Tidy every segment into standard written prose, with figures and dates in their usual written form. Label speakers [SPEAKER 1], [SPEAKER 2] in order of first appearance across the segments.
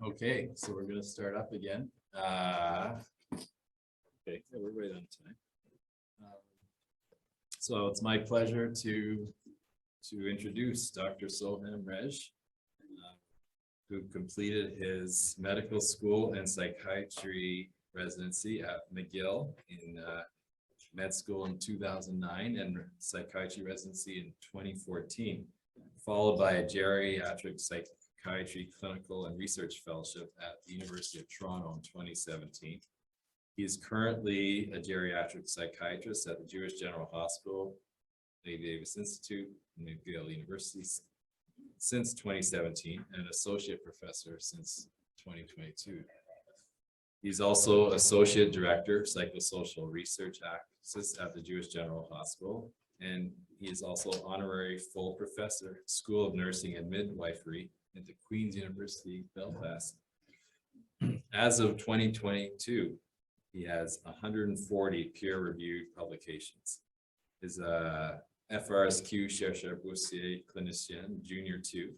[SPEAKER 1] Okay, so we're gonna start up again. Okay, yeah, we're right on time. So it's my pleasure to introduce Dr. Soham Rej, who completed his medical school and psychiatry residency at McGill in med school in 2009 and psychiatry residency in 2014, followed by a geriatric psychiatry clinical and research fellowship at the University of Toronto in 2017. He is currently a geriatric psychiatrist at the Jewish General Hospital, Lady Davis Institute, and McGill University since 2017, and an associate professor since 2022. He's also Associate Director, Psychosocial Research Axis at the Jewish General Hospital, and he is also Honorary Full Professor, School of Nursing and Midwifery at the Queen's University, Belfast. As of 2022, he has 140 peer-reviewed publications. His FRSQ Chercheur Boursier Clinicien Junior 2,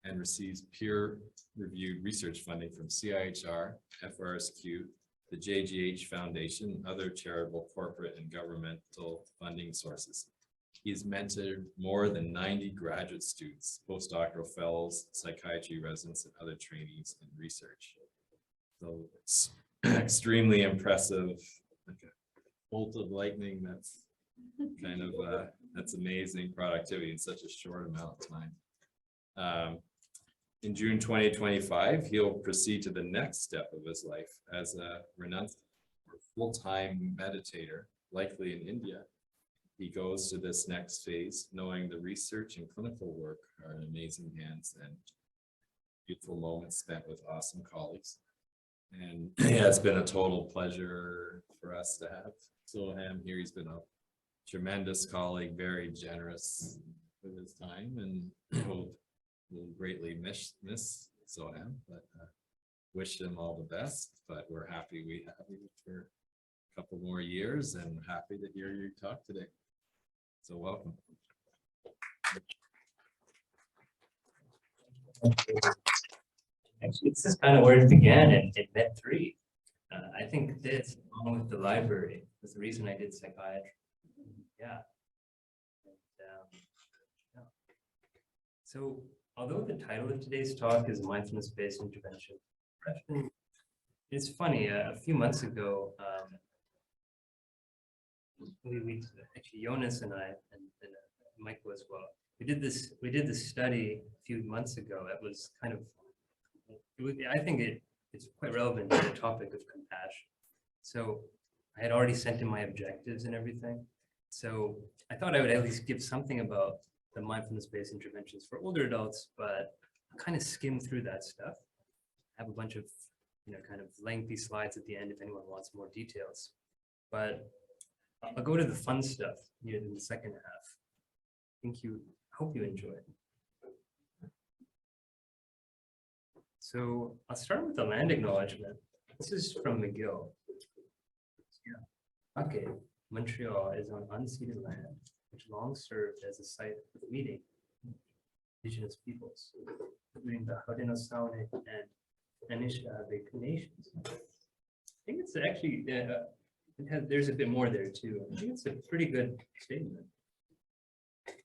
[SPEAKER 1] and receives peer-reviewed research funding from CIHR, FRSQ, the JGH Foundation, and other charitable, corporate, and governmental funding sources. He's mentored more than 90 graduate students, postdoctoral fellows, psychiatry residents, and other trainees in research. So it's extremely impressive, like a bolt of lightning. That's kind of that's amazing productivity in such a short amount of time. In June 2025, he'll proceed to the next step of his life as a renunciate or full-time meditator, likely in India. He goes to this next phase, knowing the research and clinical work are in amazing hands and beautiful moments spent with awesome colleagues. And yeah, it's been a total pleasure for us to have Soham here. He's been a tremendous colleague, very generous with his time, and we'll greatly miss Soham, but wish him all the best. But we're happy we have you for a couple more years, and happy to hear you talk today. So welcome.
[SPEAKER 2] Actually, this is kind of where it began in Med 3. I think this, along with the library, was the reason I did psychiatry. Yeah. Yeah. So, although the title of today's talk is mindfulness-based intervention, it's funny. A few months ago, we actually Jonas and I and Michael as well. We did this study a few months ago. That was kind of. I think it's quite relevant to the topic of compassion. So I had already sent in my objectives and everything. So I thought I would at least give something about the mindfulness-based interventions for older adults, but I'll kind of skim through that stuff. I have a bunch of, kind of lengthy slides at the end if anyone wants more details. But I'll go to the fun stuff here in the second half. Hope you enjoy it. So I'll start with the land acknowledgement. This is from McGill. Yeah. Okay, Montreal is on unceded land, which long served as a site of meeting Indigenous peoples, including the Haudenosaunee and Anishinaabe nations. I think it's actually, there's a bit more there too. I think it's a pretty good statement.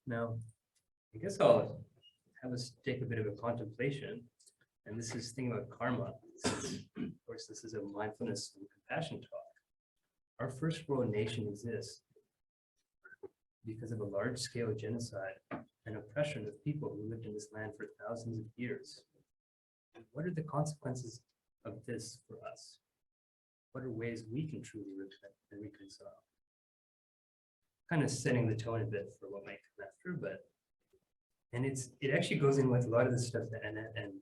[SPEAKER 2] Now, I guess I'll have us take a bit of a contemplation. And this is thinking about karma. Of course, this is a mindfulness and compassion talk. Our first world nation exists because of a large-scale genocide and oppression of people who lived in this land for thousands of years. And what are the consequences of this for us? What are ways we can truly repent and reconcile? Kind of setting the tone a bit for what might come after, and it actually goes in with a lot of the stuff that Annett and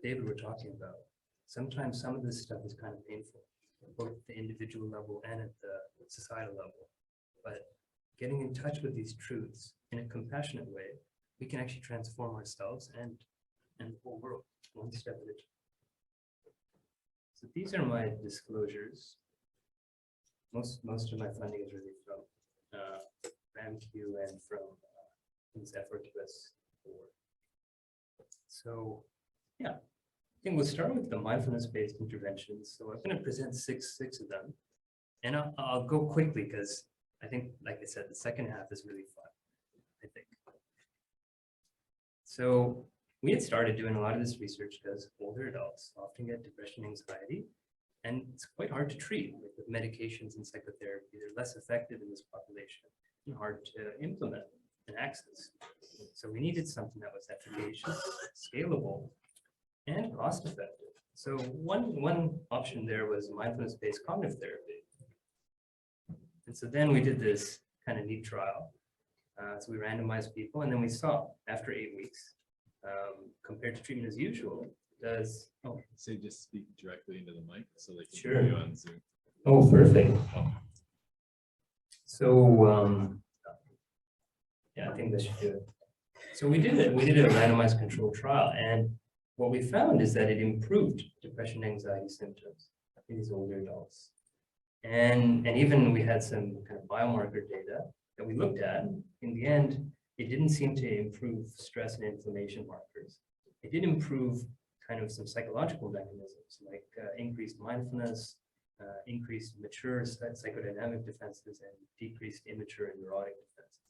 [SPEAKER 2] David were talking about. Sometimes some of this stuff is kind of painful, both at the individual level and at the societal level. But getting in touch with these truths in a compassionate way, we can actually transform ourselves and the whole world, one step at a time. So these are my disclosures. Most of my funding is really from RAMQ and from this effort to us. So yeah, think we'll start with the mindfulness-based interventions. So I'm going to present six of them, and I'll go quickly because I think, like I said, the second half is really fun, I think. So we had started doing a lot of this research because older adults often get depression, anxiety, and it's quite hard to treat with medications and psychotherapy. They're less effective in this population and hard to implement and access. So we needed something that was efficacious, scalable, and cost effective. So one option there was mindfulness-based cognitive therapy. And so then we did this kind of neat trial. So we randomized people, and then we saw after 8 weeks, compared to treatment as usual, does
[SPEAKER 1] Say just speak directly into the mic so they can
[SPEAKER 2] Sure.
[SPEAKER 1] hear you on Zoom.
[SPEAKER 2] oh perfect. So yeah, I think this should do it. So we did it. We did a randomized controlled trial, and what we found is that it improved depression, anxiety symptoms in these older adults. And even we had some kind of biomarker data that we looked at. In the end, it didn't seem to improve stress and inflammation markers. It did improve kind of some psychological mechanisms like increased mindfulness, increased mature psychodynamic defenses, and decreased immature and neurotic defenses.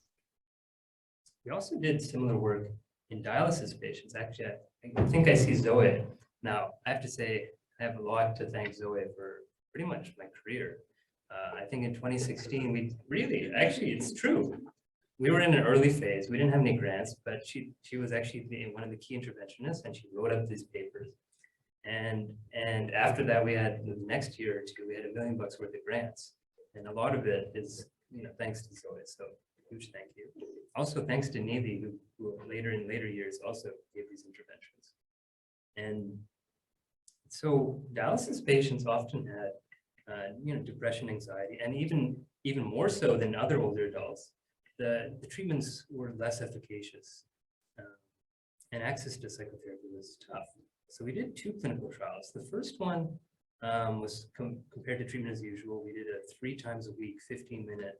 [SPEAKER 2] We also did similar work in dialysis patients. Actually, I think I see Zoe. Now, I have to say, I have a lot to thank Zoe for pretty much my career. I think in 2016, actually, it's true. We were in an early phase. We didn't have any grants, but she was actually one of the key interventionists, and she wrote up these papers. And after that, we had the next year or two, we had $1 million worth of grants, and a lot of it is thanks to Zoe. So huge thank you. Also thanks to Neely, who in later years also gave these interventions. And so dialysis patients often had depression, anxiety, and even more so than other older adults. The treatments were less efficacious, and access to psychotherapy was tough. So we did 2 clinical trials. The first one was compared to treatment as usual. We did a 3 times a week, 15-minute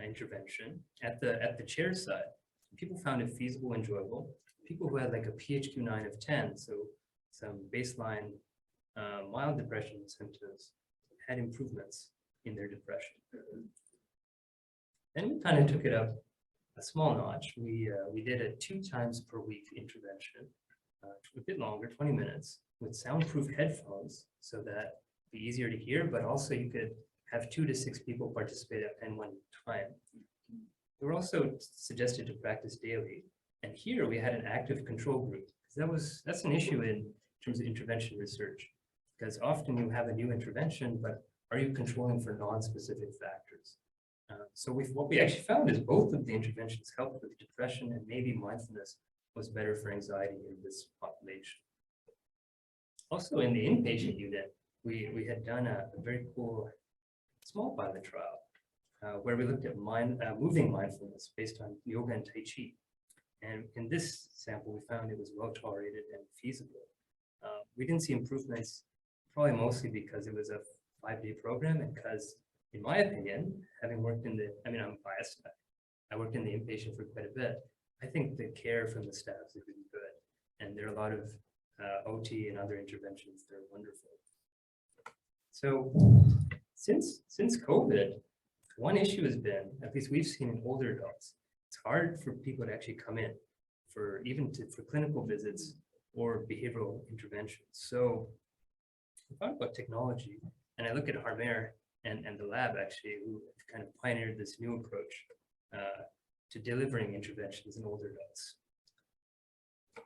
[SPEAKER 2] intervention at the chair side. People found it feasible, enjoyable. People who had like a PHQ-9 of 10, so some baseline mild depression symptoms, had improvements in their depression. Then we kind of took it up a small notch. We did a 2 times per week intervention, a bit longer, 20 minutes, with soundproof headphones so that it'd be easier to hear, but also you could have 2 to 6 people participate at one time. We were also suggested to practice daily. And here we had an active control group. That's an issue in terms of intervention research, because often you have a new intervention, but are you controlling for non-specific factors? So what we actually found is both of the interventions helped with depression, and maybe mindfulness was better for anxiety in this population. Also in the inpatient unit, we had done a very cool small pilot trial where we looked at moving mindfulness based on yoga and Tai Chi. And in this sample, we found it was well tolerated and feasible. We didn't see improvements, probably mostly because it was a 5-day program, and because, in my opinion, having worked I'm biased, I worked in the inpatient for quite a bit. I think the care from the staff is really good. And there are a lot of OT and other interventions that are wonderful. So since COVID, one issue has been, at least we've seen in older adults, it's hard for people to actually come in for clinical visits or behavioral interventions. So I thought about technology, and I look at Harmer and the lab actually, who kind of pioneered this new approach to delivering interventions in older adults.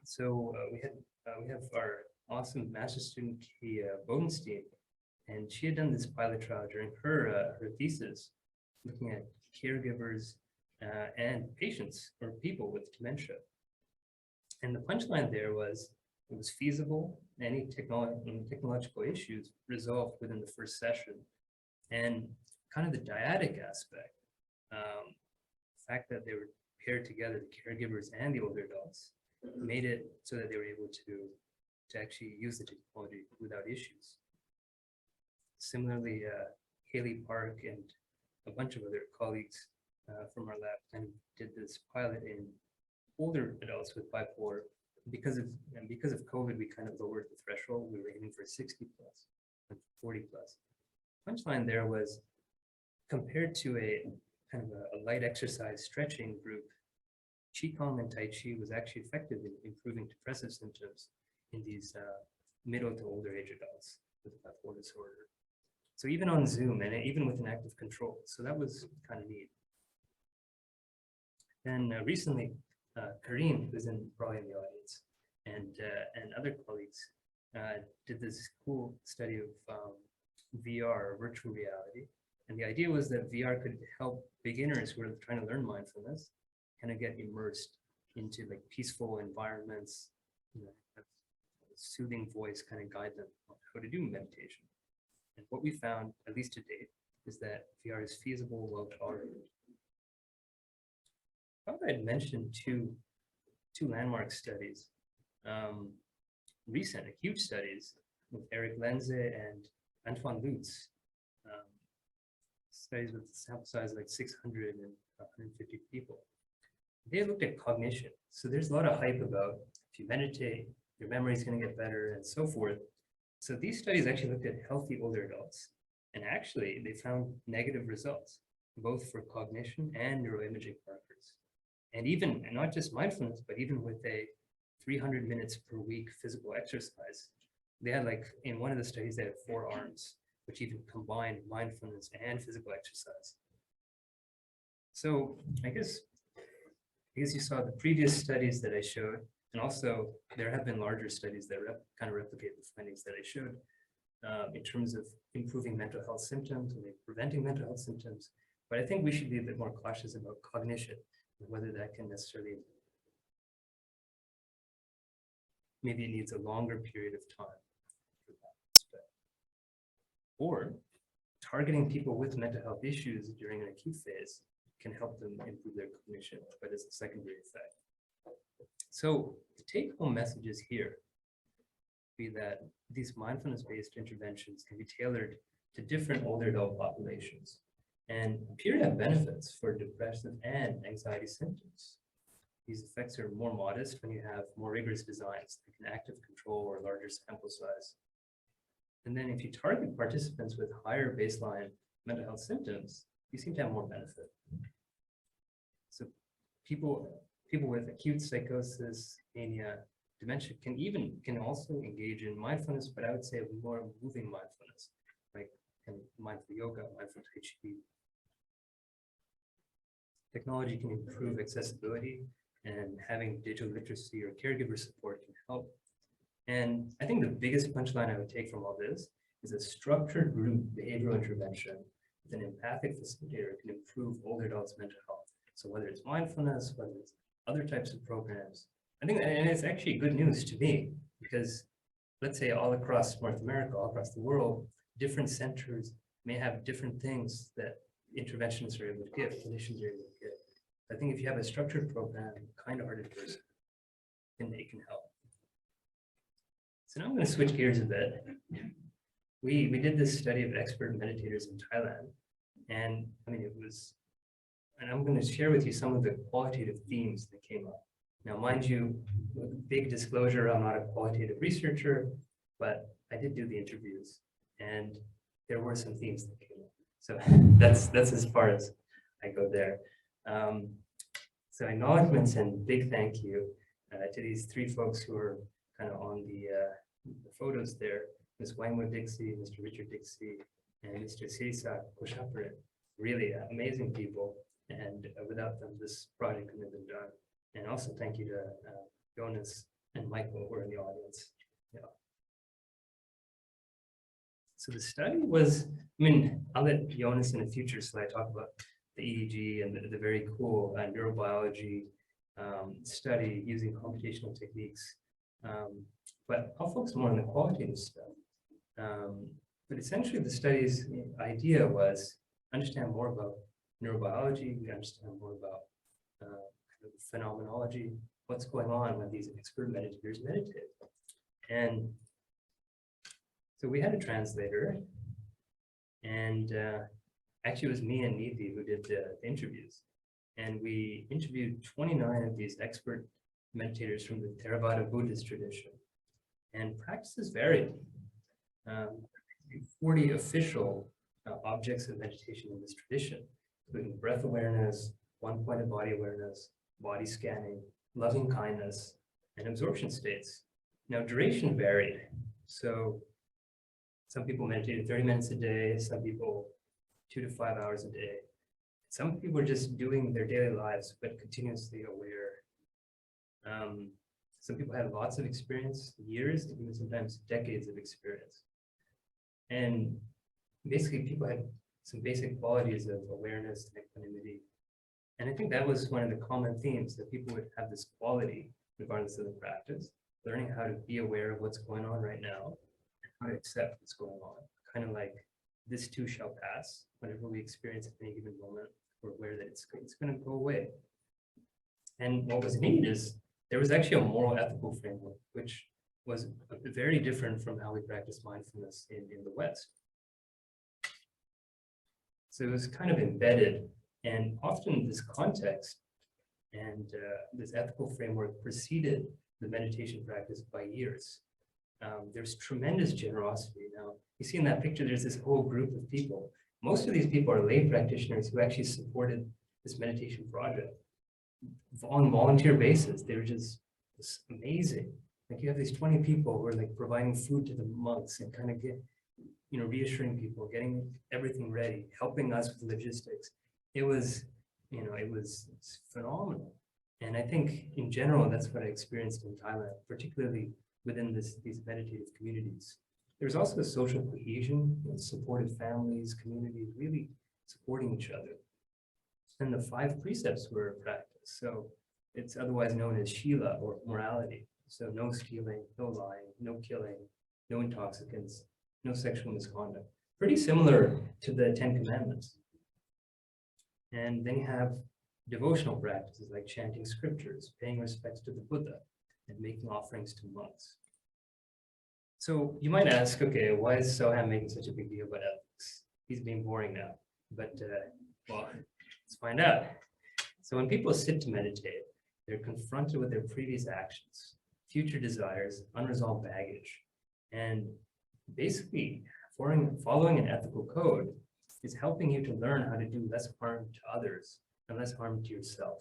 [SPEAKER 2] So we have our awesome master's student, Kay Bodenstein, and she had done this pilot trial during her thesis, looking at caregivers and patients or people with dementia. And the punchline there was it was feasible, any technological issues resolved within the first session. And kind of the dyadic aspect, the fact that they were paired together, the caregivers and the older adults, made it so that they were able to actually use the technology without issues. Similarly, Haley Park and a bunch of other colleagues from our lab kind of did this pilot in older adults with bipolar because of COVID, we kind of lowered the threshold. We were aiming for 60 plus, and 40 plus. Punchline there was, compared to a kind of a light exercise stretching group, Qigong and Tai Chi was actually effective in improving depressive symptoms in these middle to older age adults with bipolar disorder. So even on Zoom, and even with an active control. So that was kind of neat. And recently, Kareem, who's probably in the audience, and other colleagues did this cool study of VR, or virtual reality. And the idea was that VR could help beginners who are trying to learn mindfulness kind of get immersed into like peaceful environments, you know, have a soothing voice kind of guide them on how to do meditation. And what we found, at least to date, is that VR is feasible, well tolerated. I thought I'd mention two landmark studies, recent, huge studies with Eric Lenze and Antoine Lutz. Studies with a sample size of like 600 and 150 people. They looked at cognition. So there's a lot of hype about if you meditate, your memory is going to get better and so forth. So these studies actually looked at healthy older adults. And actually, they found negative results, both for cognition and neuroimaging markers. And even, and not just mindfulness, but even with a 300 minutes per week physical exercise, they had like, in one of the studies, they had 4 arms, which even combined mindfulness and physical exercise. So I guess you saw the previous studies that I showed, and also there have been larger studies that kind of replicate the findings that I showed in terms of improving mental health symptoms and preventing mental health symptoms. But I think we should be a bit more cautious about cognition and whether that can necessarily, maybe it needs a longer period of time for that aspect. Or targeting people with mental health issues during an acute phase can help them improve their cognition, but as a secondary effect. So the take-home messages here be that these mindfulness-based interventions can be tailored to different older adult populations and appear to have benefits for depressive and anxiety symptoms. These effects are more modest when you have more rigorous designs, like an active control or larger sample size. And then if you target participants with higher baseline mental health symptoms, you seem to have more benefit. So people with acute psychosis, mania, dementia can also engage in mindfulness, but I would say more moving mindfulness, like mindful yoga, mindful Tai Chi. Technology can improve accessibility, and having digital literacy or caregiver support can help. And I think the biggest punchline I would take from all this is a structured group behavioral intervention with an empathic facilitator can improve older adults' mental health. So whether it's mindfulness, whether it's other types of programs, I think, and it's actually good news to me, because let's say all across North America, all across the world, different centers may have different things that interventionists are able to give, clinicians are able to give. I think if you have a structured program, kind-hearted person, then they can help. So now I'm going to switch gears a bit. We did this study of expert meditators in Thailand, and I mean, and I'm going to share with you some of the qualitative themes that came up. Now, mind you, with a big disclosure, I'm not a qualitative researcher, but I did do the interviews, and there were some themes that came up. So that's as far as I go there. So acknowledgements and big thank you to these 3 folks who are kind of on the photos there, Ms. Wangwo Dixie, Mr. Richard Dixie, and Mr. Sisa Koshaparan. Really amazing people, and without them, this project couldn't have been done. And also thank you to Jonas and Michael who are in the audience. Yeah. So the study was, I mean, I'll let Jonas in the future slide talk about the EEG and the very cool neurobiology study using computational techniques. But I'll focus more on the qualitative stuff. But essentially the study's idea was understand more about neurobiology, we understand more about phenomenology, what's going on when these expert meditators meditate. And so we had a translator, and actually it was me and Neethi who did the interviews. And we interviewed 29 of these expert meditators from the Theravada Buddhist tradition. And practices varied. 40 official objects of meditation in this tradition, including breath awareness, one-pointed body awareness, body scanning, loving kindness, and absorption states. Now, duration varied. So some people meditated 30 minutes a day, some people 2 to 5 hours a day. Some people are just doing their daily lives, but continuously aware. Some people had lots of experience, years, even sometimes decades of experience. And basically people had some basic qualities of awareness and equanimity. And I think that was one of the common themes, that people would have this quality regardless of the practice, learning how to be aware of what's going on right now, and how to accept what's going on. Kind of like, this too shall pass. Whenever we experience at any given moment, we're aware that it's going to go away. And what was neat is there was actually a moral ethical framework, which was very different from how we practice mindfulness in the West. So it was kind of embedded, and often this context and this ethical framework preceded the meditation practice by years. There's tremendous generosity. Now, you see in that picture, there's this whole group of people. Most of these people are lay practitioners who actually supported this meditation project on volunteer basis. They were just amazing. Like, you have these 20 people who are like providing food to the monks and kind of reassuring people, getting everything ready, helping us with logistics. It was it's phenomenal. And I think in general, that's what I experienced in Thailand, particularly within these meditative communities. There's also a social cohesion, supportive families, communities really supporting each other. And the 5 precepts were practiced. So it's otherwise known as Shila, or morality. So no stealing, no lying, no killing, no intoxicants, no sexual misconduct. Pretty similar to the 10 Commandments. And then you have devotional practices like chanting scriptures, paying respects to the Buddha, and making offerings to monks. So you might ask, okay, why is Soham making such a big deal about ethics? He's being boring now. But, well, let's find out. So when people sit to meditate, they're confronted with their previous actions, future desires, unresolved baggage. And basically, following an ethical code is helping you to learn how to do less harm to others and less harm to yourself.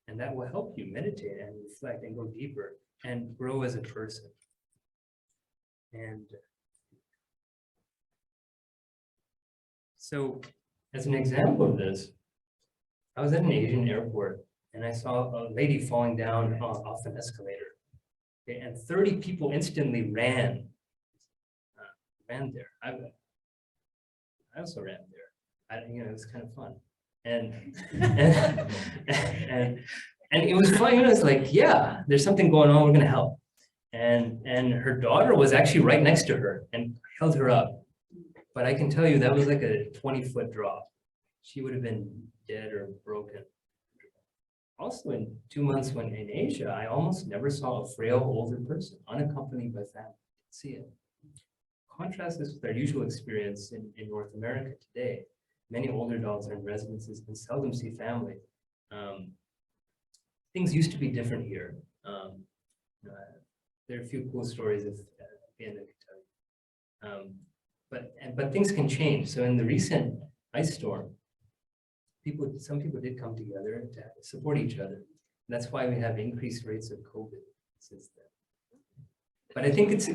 [SPEAKER 2] And that will help you meditate and reflect and go deeper and grow as a person. And so, as an example of this, I was at an Asian airport and I saw a lady falling down off an escalator. Okay, and 30 people instantly ran there. I also ran there. It was kind of fun. And it was fun. It was like, yeah, there's something going on, we're gonna help. And her daughter was actually right next to her and held her up. But I can tell you that was like a 20-foot drop. She would have been dead or broken. Also, in 2 months when in Asia, I almost never saw a frail older person unaccompanied by family. See it. Contrast this with our usual experience in North America today. Many older adults are in residences and seldom see family. Things used to be different here. There are a few cool stories at the end I could tell you. But things can change. So in the recent ice storm, some people did come together to support each other. And that's why we have increased rates of COVID since then. But I think it's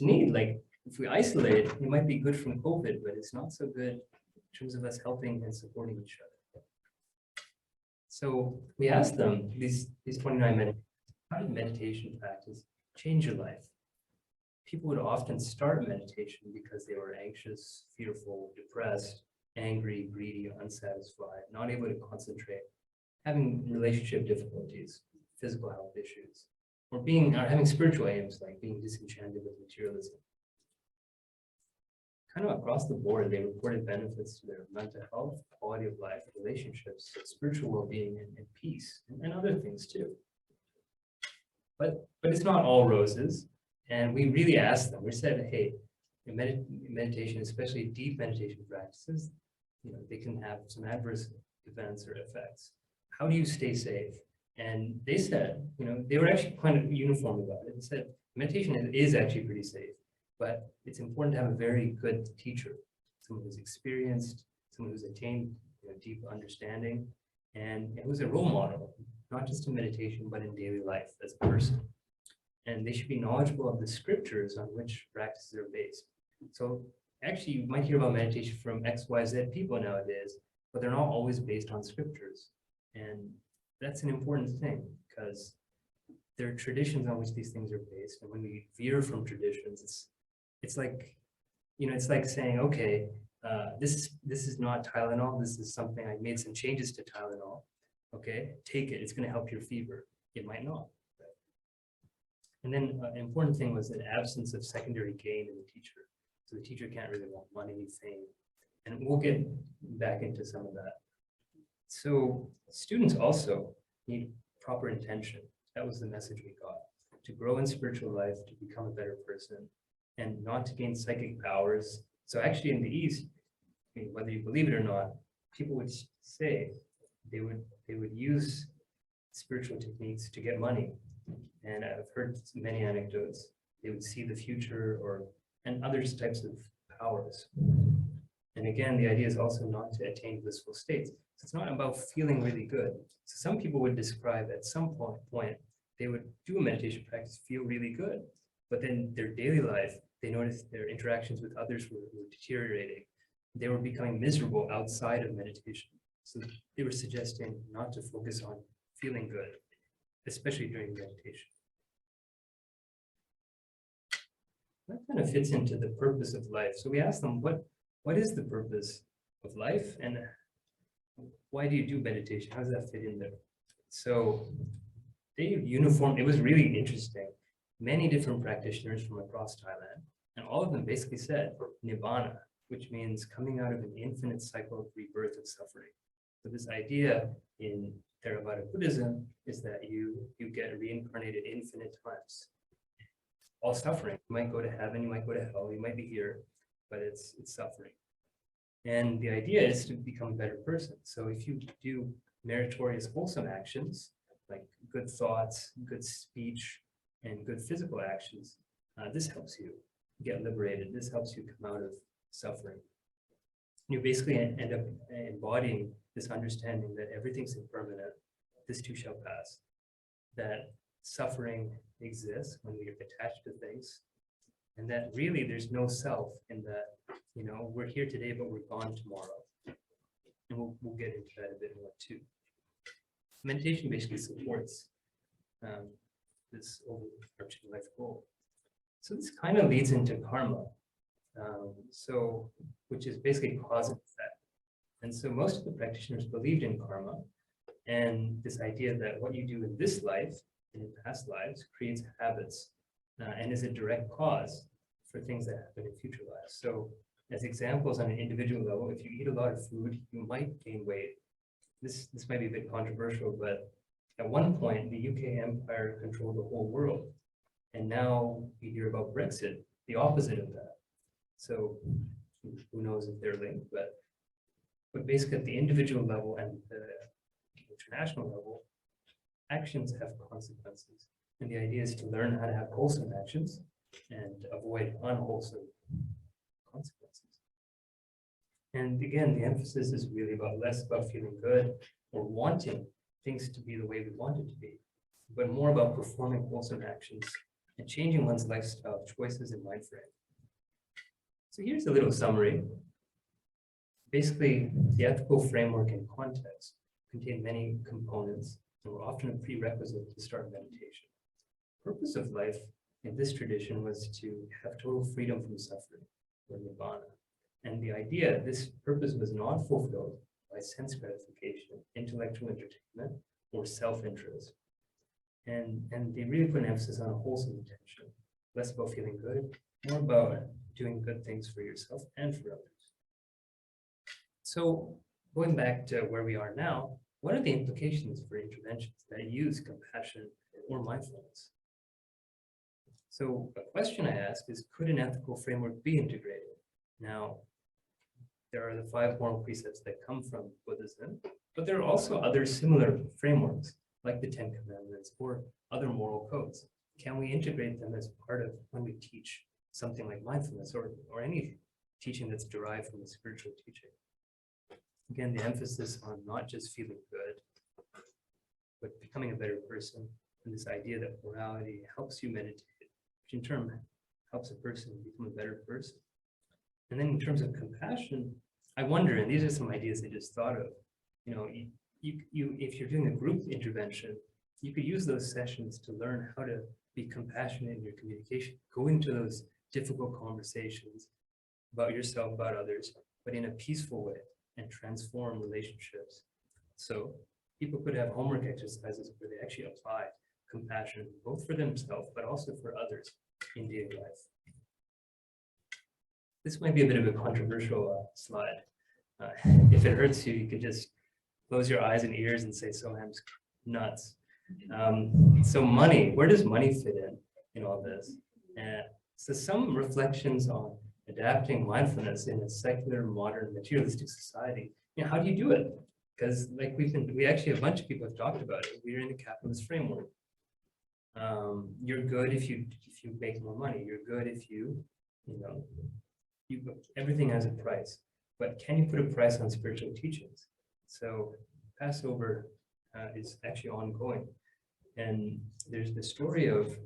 [SPEAKER 2] neat. Like, if we isolate, it might be good from COVID, but it's not so good in terms of us helping and supporting each other. So we asked them, these 29 men, how did meditation practice change your life? People would often start meditation because they were anxious, fearful, depressed, angry, greedy, unsatisfied, not able to concentrate, having relationship difficulties, physical health issues, or having spiritual aims like being disenchanted with materialism. Kind of across the board, they reported benefits to their mental health, quality of life, relationships, spiritual well-being, and peace, and other things too. But it's not all roses. And we really asked them, we said, hey, in meditation, especially deep meditation practices, they can have some adverse events or effects. How do you stay safe? And they said, they were actually kind of uniform about it. They said meditation is actually pretty safe, but it's important to have a very good teacher, someone who's experienced, someone who's attained deep understanding, and who's a role model, not just in meditation, but in daily life as a person. And they should be knowledgeable of the scriptures on which practices are based. So actually, you might hear about meditation from XYZ people nowadays, but they're not always based on scriptures. And that's an important thing, because there are traditions on which these things are based. And when we veer from traditions, it's like, it's like saying, okay, this is not Tylenol. This is something, I made some changes to Tylenol. Okay, take it. It's going to help your fever. It might not. And then an important thing was an absence of secondary gain in the teacher. So the teacher can't really want money, fame. And we'll get back into some of that. So students also need proper intention. That was the message we got. To grow in spiritual life, to become a better person, and not to gain psychic powers. So actually in the East, whether you believe it or not, people would say they would use spiritual techniques to get money. And I've heard many anecdotes. They would see the future and other types of powers. And again, the idea is also not to attain blissful states. So it's not about feeling really good. So some people would describe at some point, they would do a meditation practice, feel really good, but then their daily life, they noticed their interactions with others were deteriorating. They were becoming miserable outside of meditation. So they were suggesting not to focus on feeling good, especially during meditation. That kind of fits into the purpose of life. So we asked them, what is the purpose of life, and why do you do meditation? How does that fit in there? So it was really interesting. Many different practitioners from across Thailand, and all of them basically said nibbana, which means coming out of an infinite cycle of rebirth of suffering. So this idea in Theravada Buddhism is that you get reincarnated infinite times. All suffering. You might go to heaven, you might go to hell, you might be here, but it's suffering. And the idea is to become a better person. So if you do meritorious, wholesome actions, like good thoughts, good speech, and good physical actions, this helps you get liberated. This helps you come out of suffering. You basically end up embodying this understanding that everything's impermanent, this too shall pass, that suffering exists when we are attached to things, and that really there's no self in that, we're here today, but we're gone tomorrow. And we'll get into that a bit more too. Meditation basically supports this overarching life goal. So this kind of leads into karma, which is basically cause and effect. And so most of the practitioners believed in karma and this idea that what you do in this life and in past lives creates habits and is a direct cause for things that happen in future lives. So as examples on an individual level, if you eat a lot of food, you might gain weight. This might be a bit controversial, but at one point, the UK Empire controlled the whole world. And now we hear about Brexit, the opposite of that. So who knows if they're linked, but basically at the individual level and the international level, actions have consequences. And the idea is to learn how to have wholesome actions and avoid unwholesome consequences. And again, the emphasis is really less about feeling good or wanting things to be the way we want it to be, but more about performing wholesome actions and changing one's lifestyle choices and mind frame. So here's a little summary. Basically, the ethical framework and context contain many components and were often a prerequisite to start meditation. The purpose of life in this tradition was to have total freedom from suffering, or nibbana. And the idea, this purpose was not fulfilled by sense gratification, intellectual entertainment, or self-interest. And they really put an emphasis on a wholesome intention, less about feeling good, more about doing good things for yourself and for others. So going back to where we are now, what are the implications for interventions that use compassion or mindfulness? So a question I ask is, could an ethical framework be integrated? Now, there are the 5 moral precepts that come from Buddhism, but there are also other similar frameworks, like the Ten Commandments or other moral codes? Can we integrate them as part of when we teach something like mindfulness or any teaching that's derived from a spiritual teaching? Again, the emphasis on not just feeling good, but becoming a better person, and this idea that morality helps you meditate, which in turn helps a person become a better person. And then in terms of compassion, I wonder, and these are some ideas I just thought of, you know, if you're doing a group intervention, you could use those sessions to learn how to be compassionate in your communication, go into those difficult conversations about yourself, about others, but in a peaceful way, and transform relationships. So people could have homework exercises where they actually apply compassion, both for themselves, but also for others in daily life. This might be a bit of a controversial slide. If it hurts you, you could just close your eyes and ears and say, Soham's nuts. So money, where does money fit in all this? So some reflections on adapting mindfulness in a secular, modern, materialistic society. You know, how do you do it? Because like we actually, a bunch of people have talked about it. We're in the capitalist framework. You're good if you make more money. You're good if everything has a price. But can you put a price on spiritual teachings? So Passover is actually ongoing, and there's the story of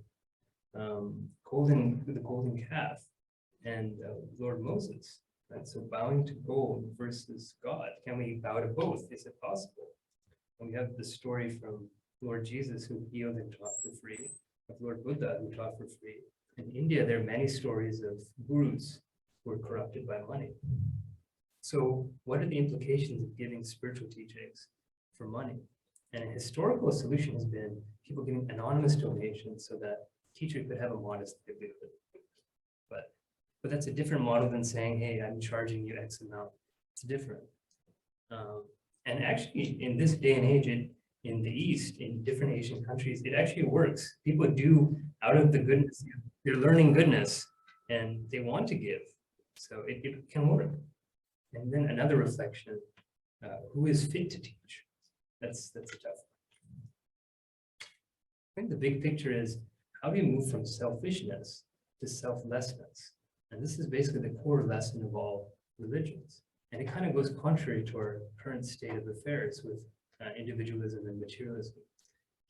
[SPEAKER 2] the golden calf and Lord Moses. Right? So bowing to gold versus God. Can we bow to both? Is it possible? And we have the story from Lord Jesus who healed and taught for free, of Lord Buddha who taught for free. In India, there are many stories of gurus who were corrupted by money. So what are the implications of giving spiritual teachings for money? And a historical solution has been people giving anonymous donations so that teacher could have a modest livelihood. But that's a different model than saying, hey, I'm charging you X amount. It's different. And actually, in this day and age, in the East, in different Asian countries, it actually works. People do, out of the goodness, they're learning goodness, and they want to give. So it can work. And then another reflection, who is fit to teach? That's a tough one. I think the big picture is, how do you move from selfishness to selflessness? And this is basically the core lesson of all religions. And it kind of goes contrary to our current state of affairs with individualism and materialism.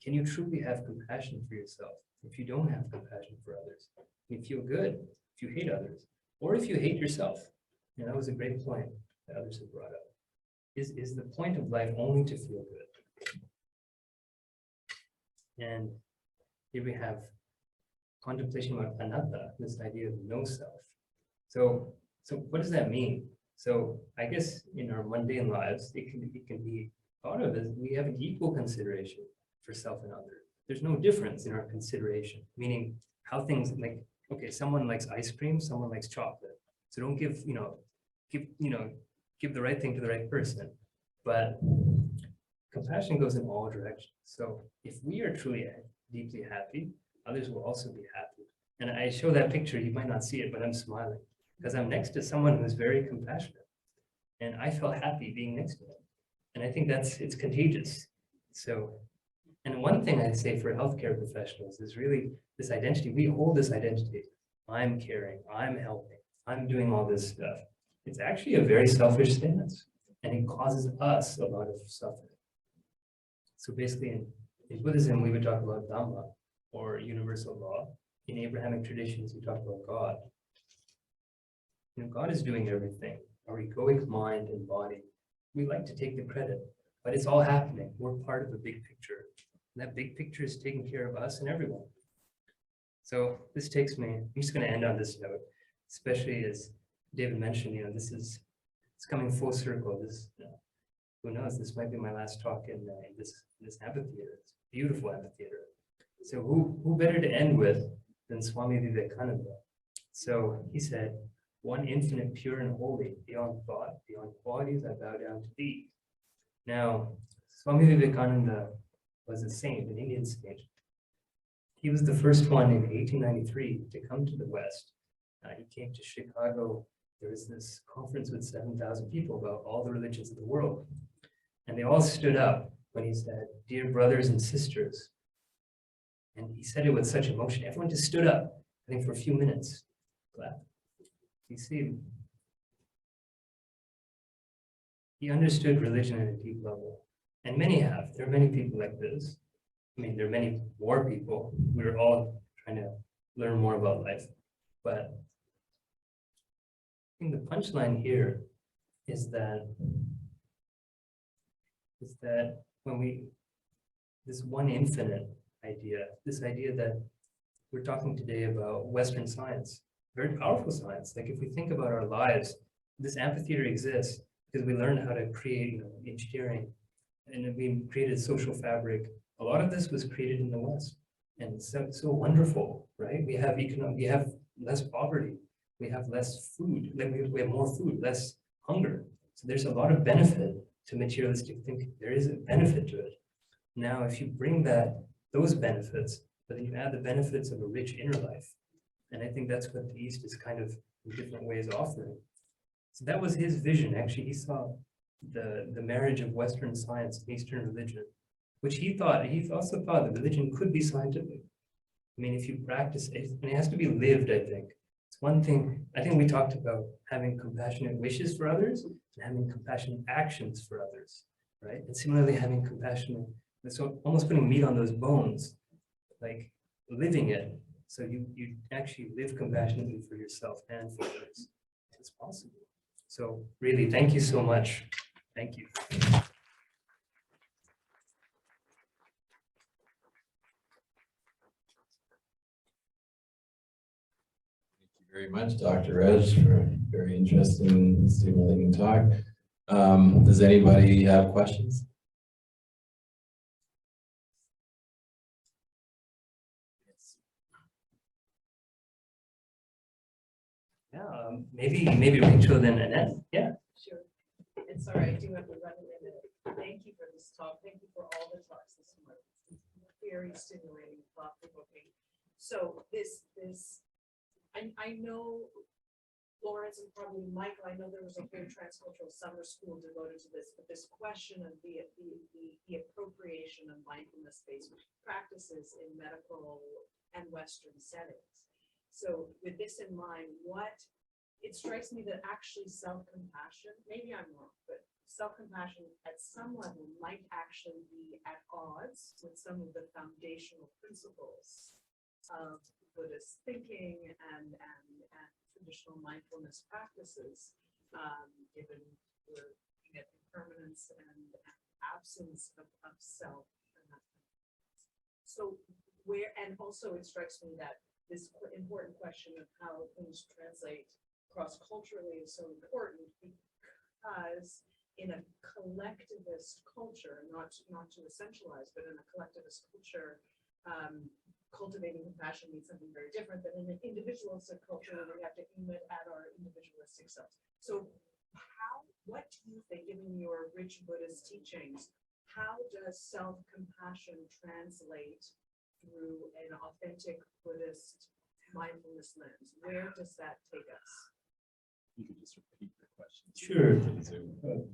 [SPEAKER 2] Can you truly have compassion for yourself if you don't have compassion for others? You feel good if you hate others, or if you hate yourself. And that was a great point that others have brought up. Is the point of life only to feel good? And here we have contemplation about anatta, this idea of no self. So what does that mean? So I guess in our mundane lives, it can be thought of as we have an equal consideration for self and other. There's no difference in our consideration, meaning how things like, okay, someone likes ice cream, someone likes chocolate. So don't give the right thing to the right person. But compassion goes in all directions. So if we are truly deeply happy, others will also be happy. And I show that picture, you might not see it, but I'm smiling because I'm next to someone who's very compassionate. And I felt happy being next to them. And I think it's contagious. So, and one thing I'd say for healthcare professionals is really this identity. We hold this identity. I'm caring, I'm helping, I'm doing all this stuff. It's actually a very selfish stance, and it causes us a lot of suffering. So basically in Buddhism, we would talk about Dhamma or universal law. In Abrahamic traditions, we talk about God. God is doing everything. Our egoic mind and body, we like to take the credit, but it's all happening. We're part of a big picture. And that big picture is taking care of us and everyone. So this takes me, I'm just going to end on this note, especially as David mentioned, it's coming full circle. This, who knows, this might be my last talk in this amphitheater. It's a beautiful amphitheater. So who better to end with than Swami Vivekananda? So he said, one infinite, pure and holy, beyond thought, beyond qualities, I bow down to thee. Now, Swami Vivekananda was a saint, an Indian saint. He was the first one in 1893 to come to the West. He came to Chicago. There was this conference with 7,000 people about all the religions of the world. And they all stood up when he said, "Dear brothers and sisters," and he said it with such emotion. Everyone just stood up, I think, for a few minutes. Clapped. You see, he understood religion at a deep level, and many have. There are many people like this. I mean, there are many more people. We're all trying to learn more about life, but I think the punchline here is that when we, this one infinite idea, this idea that we're talking today about Western science, very powerful science. Like if we think about our lives, this amphitheater exists because we learned how to create, engineering, and we created social fabric. A lot of this was created in the West, and it's so wonderful, right? We have less poverty, we have less food, we have more food, less hunger. So there's a lot of benefit to materialistic thinking. There is a benefit to it. Now, if you bring those benefits, but then you add the benefits of a rich inner life, and I think that's what the East is kind of in different ways offering. So that was his vision. Actually, he saw the marriage of Western science and Eastern religion, which he also thought that religion could be scientific. I mean, if you practice it, and it has to be lived, I think. It's one thing, I think we talked about having compassionate wishes for others and having compassionate actions for others, right? And similarly, having compassionate, so almost putting meat on those bones, like living it. So you actually live compassionately for yourself and for others. It's possible. So really, thank you so much. Thank you.
[SPEAKER 1] Thank you very much, Dr. Rej, for a very interesting, stimulating talk. Does anybody have questions?
[SPEAKER 2] Yeah, maybe Rachel, then Annette. Yeah.
[SPEAKER 3] Sure. And sorry, I do have to run in a minute. Thank you for this talk. Thank you for all the talks this morning. Very stimulating, thought-provoking. So I know Lawrence and probably Michael, I know there was a whole transcultural summer school devoted to this, but this question of the appropriation of mindfulness-based practices in medical and Western settings. So with this in mind, it strikes me that actually self-compassion, maybe I'm wrong, but self-compassion at some level might actually be at odds with some of the foundational principles of Buddhist thinking and traditional mindfulness practices, given we're looking at impermanence and absence of self. So and also it strikes me that this important question of how things translate cross-culturally is so important, because in a collectivist culture, not to essentialize, but in a collectivist culture, cultivating compassion means something very different than in an individualistic culture where we have to aim it at our individualistic selves. So what do you think, given your rich Buddhist teachings, how does self-compassion translate through an authentic Buddhist mindfulness lens? Where does that take us?
[SPEAKER 1] You could just repeat the question.
[SPEAKER 2] Sure.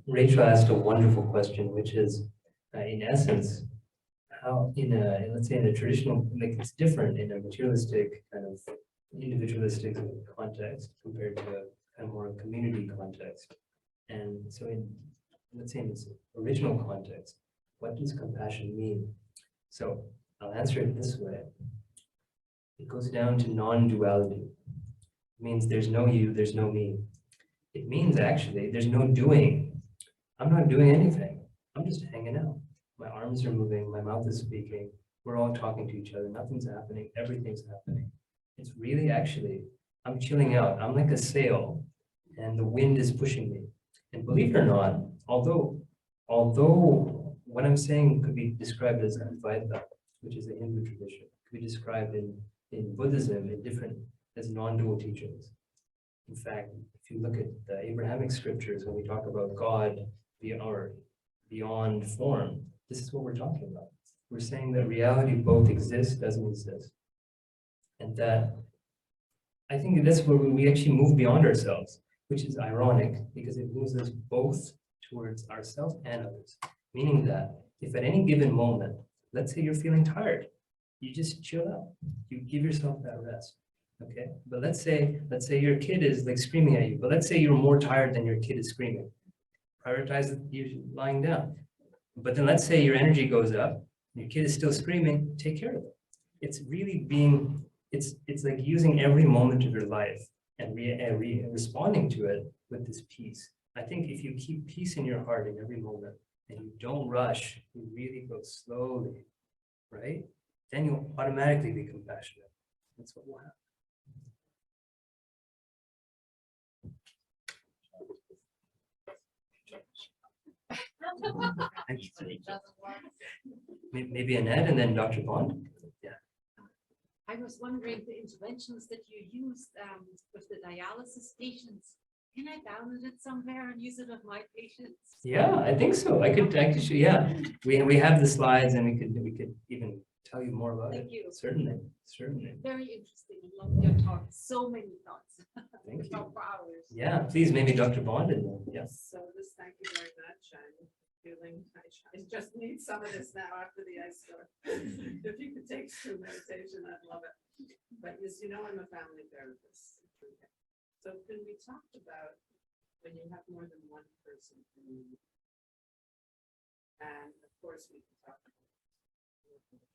[SPEAKER 2] Rachel asked a wonderful question, which is, in essence, how let's say in a traditional, like it's different in a materialistic kind of individualistic context compared to a kind of more community context. And so let's say in this original context, what does compassion mean? So I'll answer it this way. It goes down to non-duality. It means there's no you, there's no me. It means actually there's no doing. I'm not doing anything. I'm just hanging out. My arms are moving, my mouth is speaking. We're all talking to each other. Nothing's happening, everything's happening. It's really actually, I'm chilling out. I'm like a sail and the wind is pushing me. And believe it or not, although what I'm saying could be described as Advaita, which is a Hindu tradition, could be described in Buddhism as non-dual teachings. In fact, if you look at the Abrahamic scriptures, when we talk about God beyond form, this is what we're talking about. We're saying that reality both exists, doesn't exist. And that, I think that's where we actually move beyond ourselves, which is ironic because it moves us both towards ourselves and others. Meaning that if at any given moment, let's say you're feeling tired, you just chill out. You give yourself that rest. Okay. But let's say your kid is like screaming at you, but let's say you're more tired than your kid is screaming. Prioritize you lying down. But then let's say your energy goes up, your kid is still screaming, take care of it. It's really it's like using every moment of your life and responding to it with this peace. I think if you keep peace in your heart in every moment and you don't rush, you really go slowly, right? Then you'll automatically be compassionate. That's what will happen. Maybe Annett and then Dr. Bond. Yeah.
[SPEAKER 4] I was wondering the interventions that you used with the dialysis patients. Can I download it somewhere and use it with my patients?
[SPEAKER 2] Yeah, I think so. I could actually, yeah. We have the slides and we could even tell you more about
[SPEAKER 4] Thank
[SPEAKER 2] it.
[SPEAKER 4] you.
[SPEAKER 2] Certainly.
[SPEAKER 4] Very interesting. I love your talk. So many thoughts.
[SPEAKER 2] Thank you.
[SPEAKER 4] Talk for hours.
[SPEAKER 2] Yeah, please, maybe Dr. Bond and then, yes.
[SPEAKER 3] So this, thank you very much. I'm feeling, I just need some of this now after the ice storm. If you could take through meditation, I'd love it. But as you know, I'm a family therapist. So can we talk about when you have more than one person in the room? And of course, we can talk about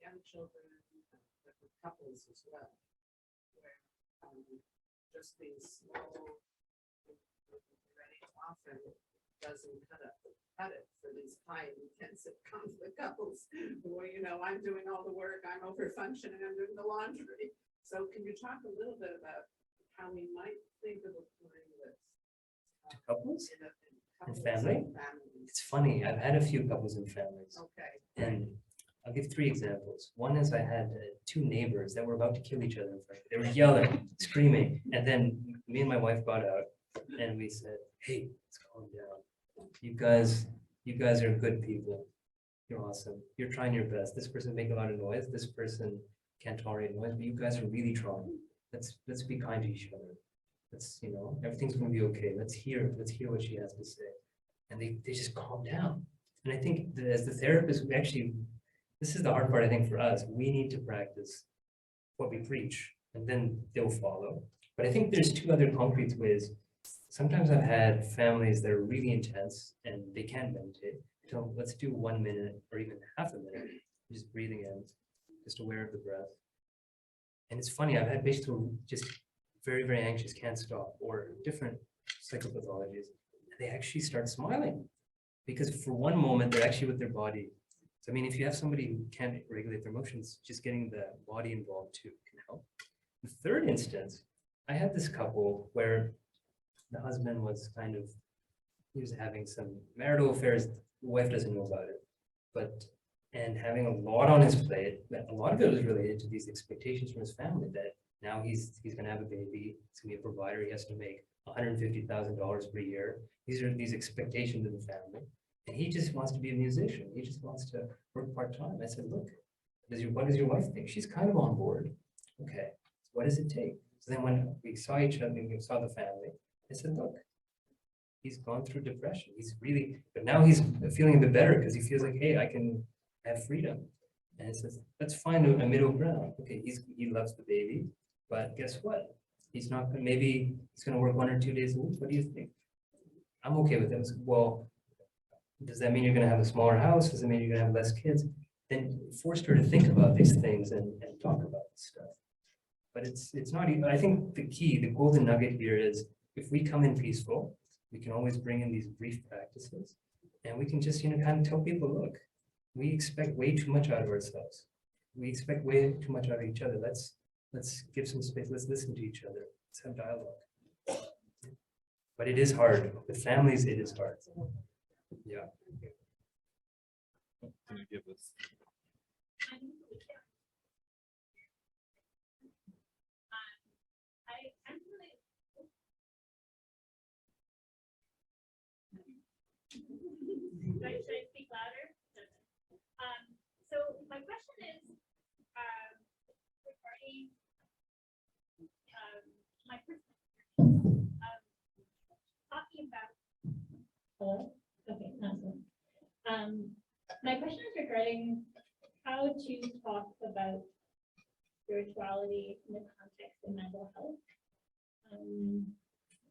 [SPEAKER 3] young children, but with couples as well, where just these small, very often doesn't cut it for these high intensive conflict couples where, you know, I'm doing all the work, I'm over functioning, I'm doing the laundry. So can you talk a little bit about how we might think of applying this?
[SPEAKER 2] Couples?
[SPEAKER 3] In
[SPEAKER 2] And family?
[SPEAKER 3] families.
[SPEAKER 2] It's funny. I've had a few couples and families.
[SPEAKER 3] Okay.
[SPEAKER 2] And I'll give 3 examples. One is I had 2 neighbors that were about to kill each other in front of me. They were yelling, screaming. And then me and my wife got out and we said, hey, let's calm down. You guys are good people. You're awesome. You're trying your best. This person make a lot of noise. This person can't tolerate noise, but you guys are really trying. Let's be kind to each other. Let's, you know, everything's gonna be okay. Let's hear what she has to say. And they just calm down. And I think that as the therapist, we actually, this is the hard part, I think, for us. We need to practice what we preach, and then they'll follow. But I think there's 2 other concrete ways. Sometimes I've had families that are really intense and they can't meditate. So let's do 1 minute or even half a minute, just breathing in, just aware of the breath. And it's funny, I've had patients who are just very, very anxious, can't stop, or different psychopathologies. They actually start smiling because for one moment they're actually with their body. So I mean, if you have somebody who can't regulate their emotions, just getting the body involved too can help. The third instance, I had this couple where the husband was he was having some marital affairs. The wife doesn't know about it, and having a lot on his plate. A lot of it was related to these expectations from his family that now he's going to have a baby. He's going to be a provider. He has to make $150,000 per year. These are these expectations of the family. And he just wants to be a musician. He just wants to work part-time. I said, look, what does your wife think? She's kind of on board. Okay, so what does it take? So then when we saw each other, we saw the family, I said, look, he's gone through depression. But now he's feeling a bit better because he feels like, hey, I can have freedom. And it says, let's find a middle ground. Okay, he loves the baby, but guess what? He's not going to, maybe he's going to work 1 or 2 days a week. What do you think? I'm okay with it. I said, well, does that mean you're going to have a smaller house? Does it mean you're going to have less kids? Then forced her to think about these things and talk about this stuff. But it's not even, I think the golden nugget here is if we come in peaceful, we can always bring in these brief practices and we can just, kind of tell people, look, we expect way too much out of ourselves. We expect way too much out of each other. Let's give some space. Let's listen to each other. Let's have dialogue. But it is hard. With families, it is hard. Yeah.
[SPEAKER 1] Can you give us?
[SPEAKER 5] Should I speak louder? So my question is regarding my perspective talking about. Hello? Okay, awesome. My question is regarding how to talk about spirituality in the context of mental health.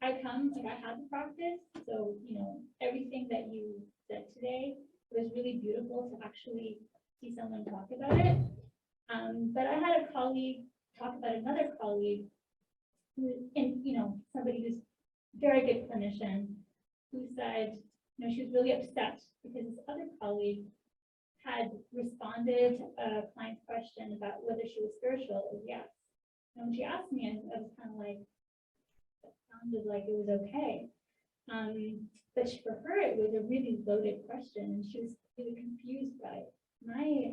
[SPEAKER 5] I have a practice, so, you know, everything that you said today was really beautiful to actually see someone talk about it. But I had a colleague talk about another colleague who, and, you know, somebody who's very good clinician, who said, you know, she was really upset because this other colleague had responded to a client's question about whether she was spiritual. It was yes. And when she asked me, I was kind of like, it sounded like it was okay. But for her, it was a really loaded question, and she was really confused by my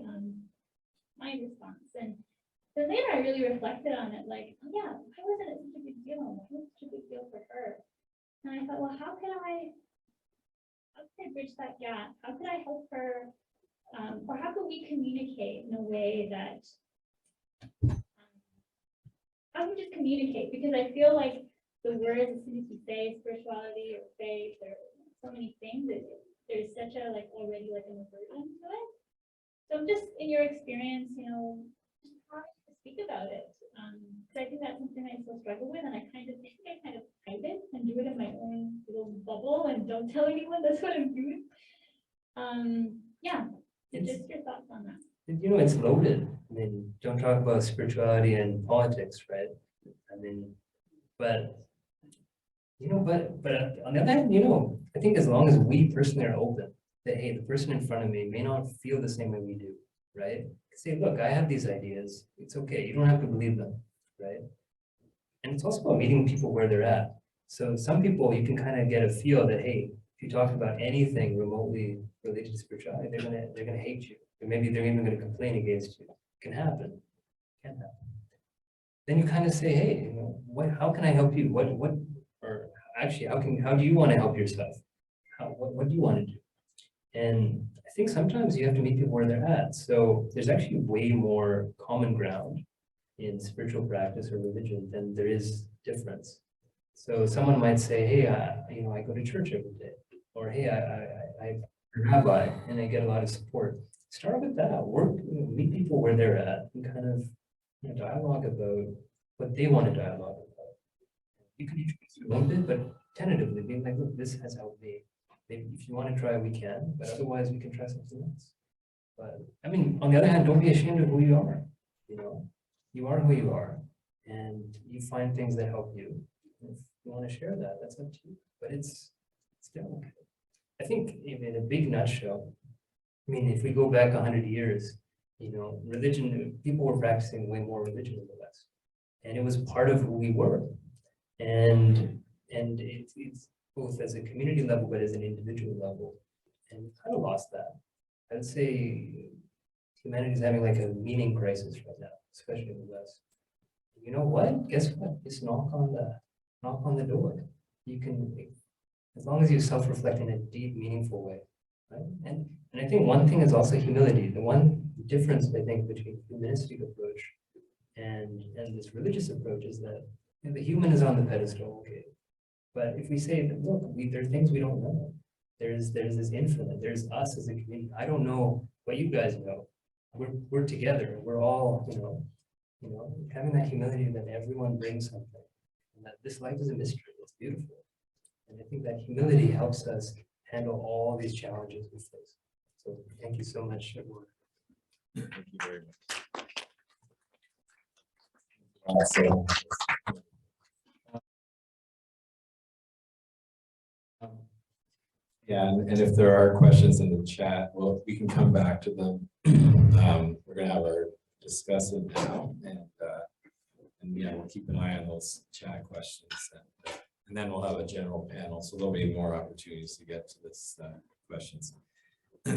[SPEAKER 5] my response. And then later, I really reflected on it, like, oh yeah, why wasn't it such a big deal? Why was it such a big deal for her? And I thought, well, how could I bridge that gap? How could I help her? Or how could we communicate in a way that, how can we just communicate? Because I feel like the words, as soon as you say spirituality or faith or so many things, there's such a, like, already like an aversion to it. So just in your experience, you know, just how to speak about it. Because I think that's something I still struggle with, and I kind of hide it and do it in my own little bubble and don't tell anyone that's what I'm doing. Yeah, so just your thoughts on that.
[SPEAKER 2] You know, it's loaded. I mean, don't talk about spirituality and politics, right? I mean, but you know, but on the other hand, you know, I think as long as we personally are open, that hey, the person in front of me may not feel the same way we do, right? Say, look, I have these ideas. It's okay. You don't have to believe them, right? And it's also about meeting people where they're at. So some people you can kind of get a feel that hey, if you talk about anything remotely related to spirituality, they're gonna hate you, or maybe they're even gonna complain against you. It can happen. Can happen. Then you kind of say, hey, you know, how can I help you? Or actually, how do you want to help yourself? What do you want to do? And I think sometimes you have to meet people where they're at. So there's actually way more common ground in spiritual practice or religion than there is difference. So someone might say, hey, you know, I go to church every day, or hey, I'm a rabbi and I get a lot of support. Start with that. Work, you know, meet people where they're at, and kind of, you know, dialogue about what they want to dialogue about. You can introduce a little bit, but tentatively being like, look, this has helped me. Maybe if you want to try, we can, but otherwise we can try something else. But I mean, on the other hand, don't be ashamed of who you are. You know, you are who you are, and you find things that help you. If you want to share that, that's up to you. But it's still okay. I think in a big nutshell, I mean, if we go back 100 years, you know, religion, people were practicing way more religion in the West, and it was part of who we were. And it's both as a community level, but as an individual level. And we kind of lost that. I'd say humanity is having like a meaning crisis right now, especially in the West. You know what? Guess what? Just knock on the door. You can, as long as you self-reflect in a deep, meaningful way, right? And I think one thing is also humility. The one difference I think between humanistic approach and this religious approach is that, you know, the human is on the pedestal, okay. But if we say that, look, there are things we don't know. There's this infinite. There's us as a community. I don't know what you guys know. We're together. We're all, you know, having that humility that everyone brings something, and that this life is a mystery. It's beautiful, and I think that humility helps us handle all these challenges we face. So thank you so much, everyone.
[SPEAKER 1] Thank you very much. Yeah, and if there are questions in the chat, well, we can come back to them. We're gonna have our discussant now, and yeah, we'll keep an eye on those chat questions, and then we'll have a general panel, so there'll be more opportunities to get to this questions.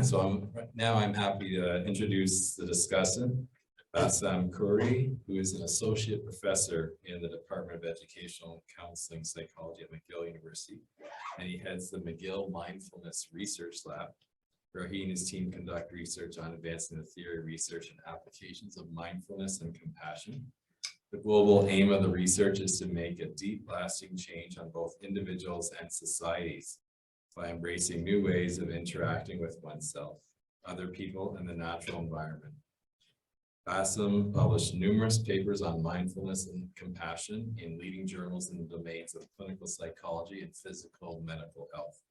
[SPEAKER 1] So now I'm happy to introduce the discussant, Bassam Khoury, who is an associate professor in the Department of Educational and Counseling Psychology at McGill University, and he heads the McGill Mindfulness Research Lab, where he and his team conduct research on advancing the theory, research, and applications of mindfulness and compassion. The global aim of the research is to make a deep, lasting change on both individuals and societies by embracing new ways of interacting with oneself. other people, and the natural environment. Bassam published numerous papers on mindfulness and compassion in leading journals in the domains of clinical psychology and physical medical health.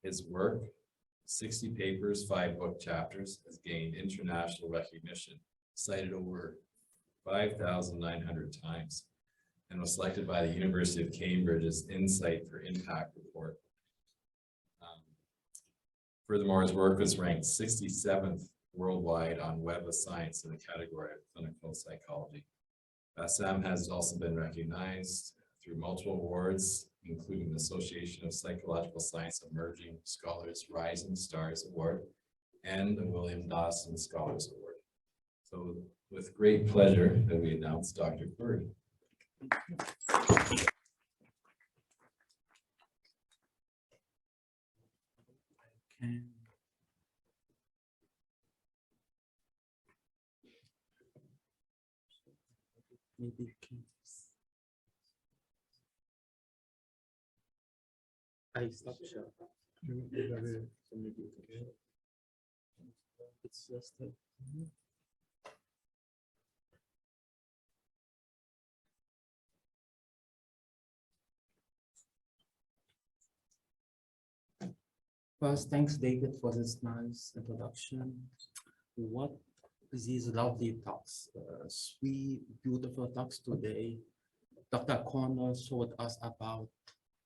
[SPEAKER 1] His work, 60 papers, 5 book chapters, has gained international recognition, cited over 5,900 times, and was selected by the University of Cambridge's Insight for Impact report. Furthermore, his work was ranked 67th worldwide on Web of Science in the category of clinical psychology. Bassam has also been recognized through multiple awards, including the Association of Psychological Science Emerging Scholars Rising Stars Award and the William Dawson Scholars Award. So with great pleasure that we announce Dr. Khoury.
[SPEAKER 6] Maybe you can. I stop share. It's just a. First, thanks David for this nice introduction. What these lovely talks, 3 beautiful talks today. Dr. Koerner showed us about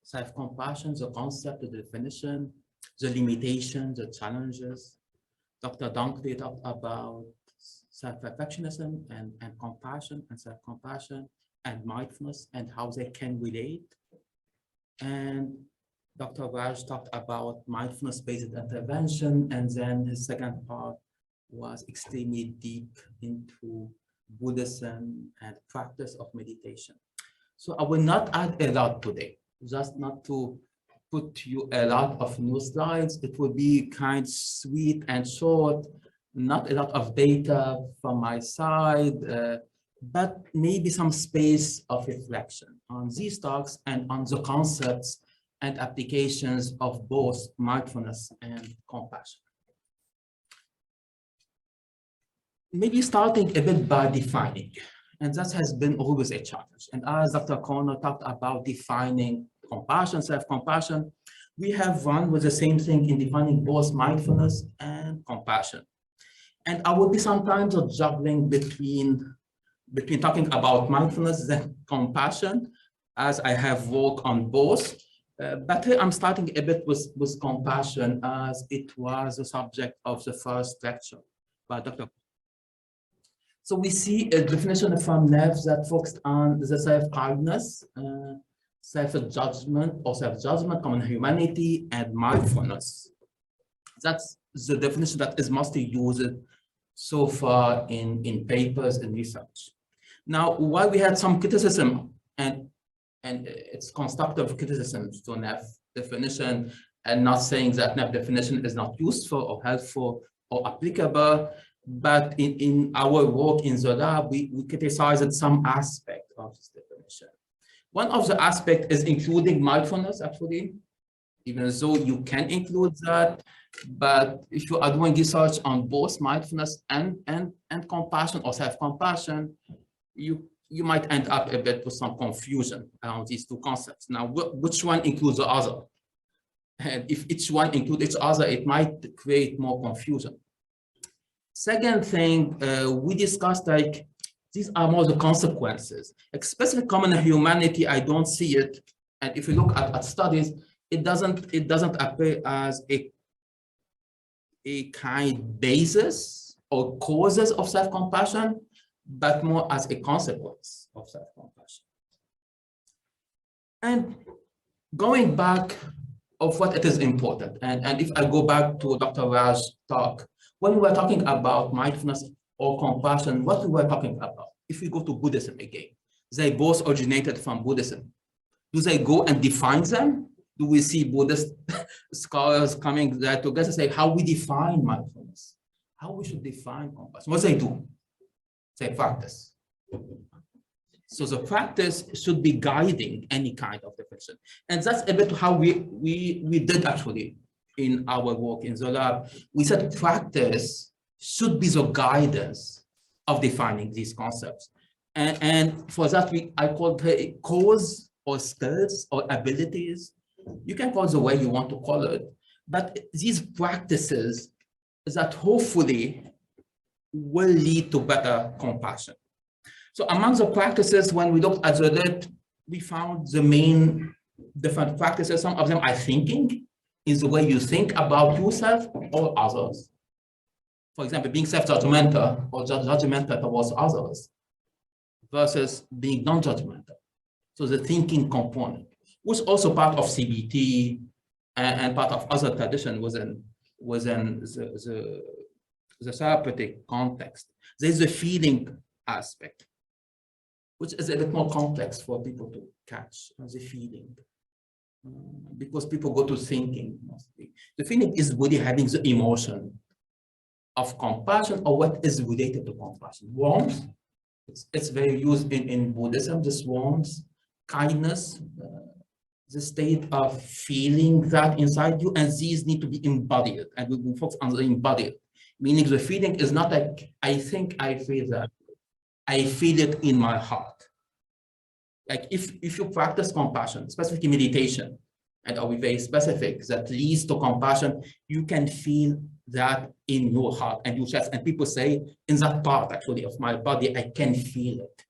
[SPEAKER 6] self-compassion, the concept, the definition, the limitations, the challenges. Dr. Dunkley talked about self-perfectionism and compassion and self-compassion and mindfulness and how they can relate. And Dr. Rej talked about mindfulness-based intervention, and then his second part was extremely deep into Buddhism and practice of meditation. So I will not add a lot today, just not to put you a lot of new slides. It will be kind of sweet and short, not a lot of data from my side, but maybe some space of reflection on these talks and on the concepts and applications of both mindfulness and compassion. Maybe starting a bit by defining, and that has been always a challenge. And as Dr. Koerner talked about defining compassion, self-compassion, we have run with the same thing in defining both mindfulness and compassion. And I will be sometimes juggling between talking about mindfulness and compassion, as I have worked on both. But here I'm starting a bit with compassion, as it was the subject of the first lecture by Dr. So we see a definition from Neff that focused on the self-kindness, self-judgment or self-judgment, common humanity, and mindfulness. That's the definition that is mostly used so far in papers and research. Now, while we had some criticism and it's constructive criticism to Neff definition, and not saying that Neff definition is not useful or helpful or applicable, but in our work in the lab, we criticized some aspect of this definition. One of the aspects is including mindfulness, actually, even though you can include that. But if you are doing research on both mindfulness and compassion or self-compassion, you might end up a bit with some confusion around these two concepts. Now, which one includes the other? And if each one includes each other, it might create more confusion. Second thing, we discussed, like, these are more the consequences, especially common humanity. I don't see it. And if you look at studies, it doesn't appear as a kind basis or causes of self-compassion, but more as a consequence of self-compassion. And going back of what it is important, and if I go back to Dr. Raj's talk, when we were talking about mindfulness or compassion, what we were talking about, if we go to Buddhism again, they both originated from Buddhism. Do they go and define them? Do we see Buddhist scholars coming there together say how we define mindfulness, how we should define compassion? What they do? They practice. So the practice should be guiding any kind of definition. And that's a bit how we did actually. in our work in the lab, we said practice should be the guidance of defining these concepts. And for that, I called it cause or skills or abilities. You can call it the way you want to call it, but these practices that hopefully will lead to better compassion. So among the practices, when we looked at the list, we found the main different practices. Some of them are thinking, is the way you think about yourself or others. For example, being self-judgmental or judgmental towards others versus being non-judgmental. So the thinking component was also part of CBT and part of other tradition within the therapeutic context. There's a feeling aspect, which is a bit more complex for people to catch as a feeling. Because people go to thinking mostly. The feeling is really having the emotion of compassion or what is related to compassion. Warmth, it's very used in Buddhism, this warmth, kindness, the state of feeling that inside you, and these need to be embodied, and we will focus on the embodied, meaning the feeling is not like, I think I feel that, I feel it in my heart. Like if you practice compassion, specifically meditation, and are we very specific, that leads to compassion, you can feel that in your heart and your chest. And people say, in that part actually of my body, I can feel it.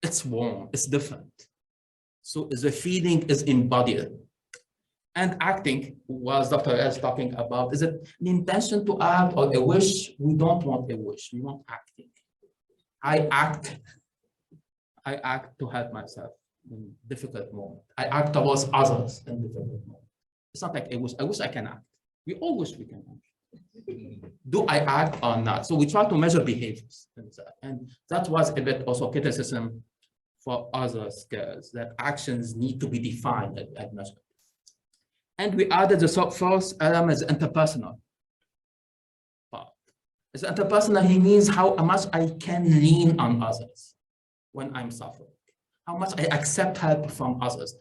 [SPEAKER 6] It's warm, it's different. So the feeling is embodied. And acting, was Dr. Rej talking about, is it an intention to act or a wish? We don't want a wish, we want acting. I act to help myself in difficult moments. I act towards others in difficult moments. It's not like I wish I can act. We all wish we can act. Do I act or not? So we try to measure behaviors. And that was a bit also criticism for other skills, that actions need to be defined and measured. And we added the first element, the interpersonal part. As interpersonal, he means how much I can lean on others when I'm suffering, how much I accept help from others.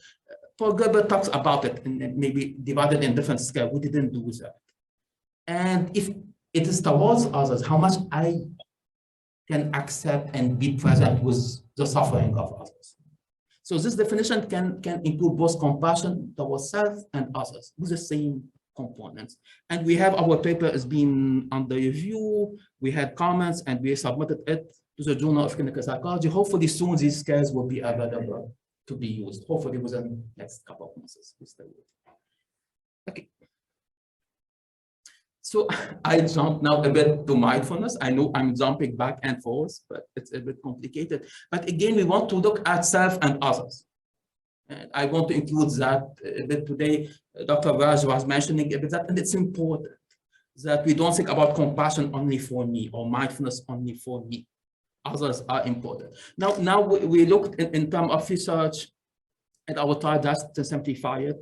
[SPEAKER 6] Paul Gerber talks about it and maybe divided in different scales. We didn't do that. And if it is towards others, how much I can accept and be present with the suffering of others. So this definition can include both compassion towards self and others with the same components. And we have our paper has been under review. We had comments and we submitted it to the Journal of Clinical Psychology. Hopefully soon these scales will be available to be used. Hopefully within the next couple of months. Okay. So I jump now a bit to mindfulness. I know I'm jumping back and forth, but it's a bit complicated. But again, we want to look at self and others. And I want to include that a bit today. Dr. Rej was mentioning a bit that, and it's important that we don't think about compassion only for me or mindfulness only for me. Others are important. Now we looked in terms of research, and I will try just to simplify it,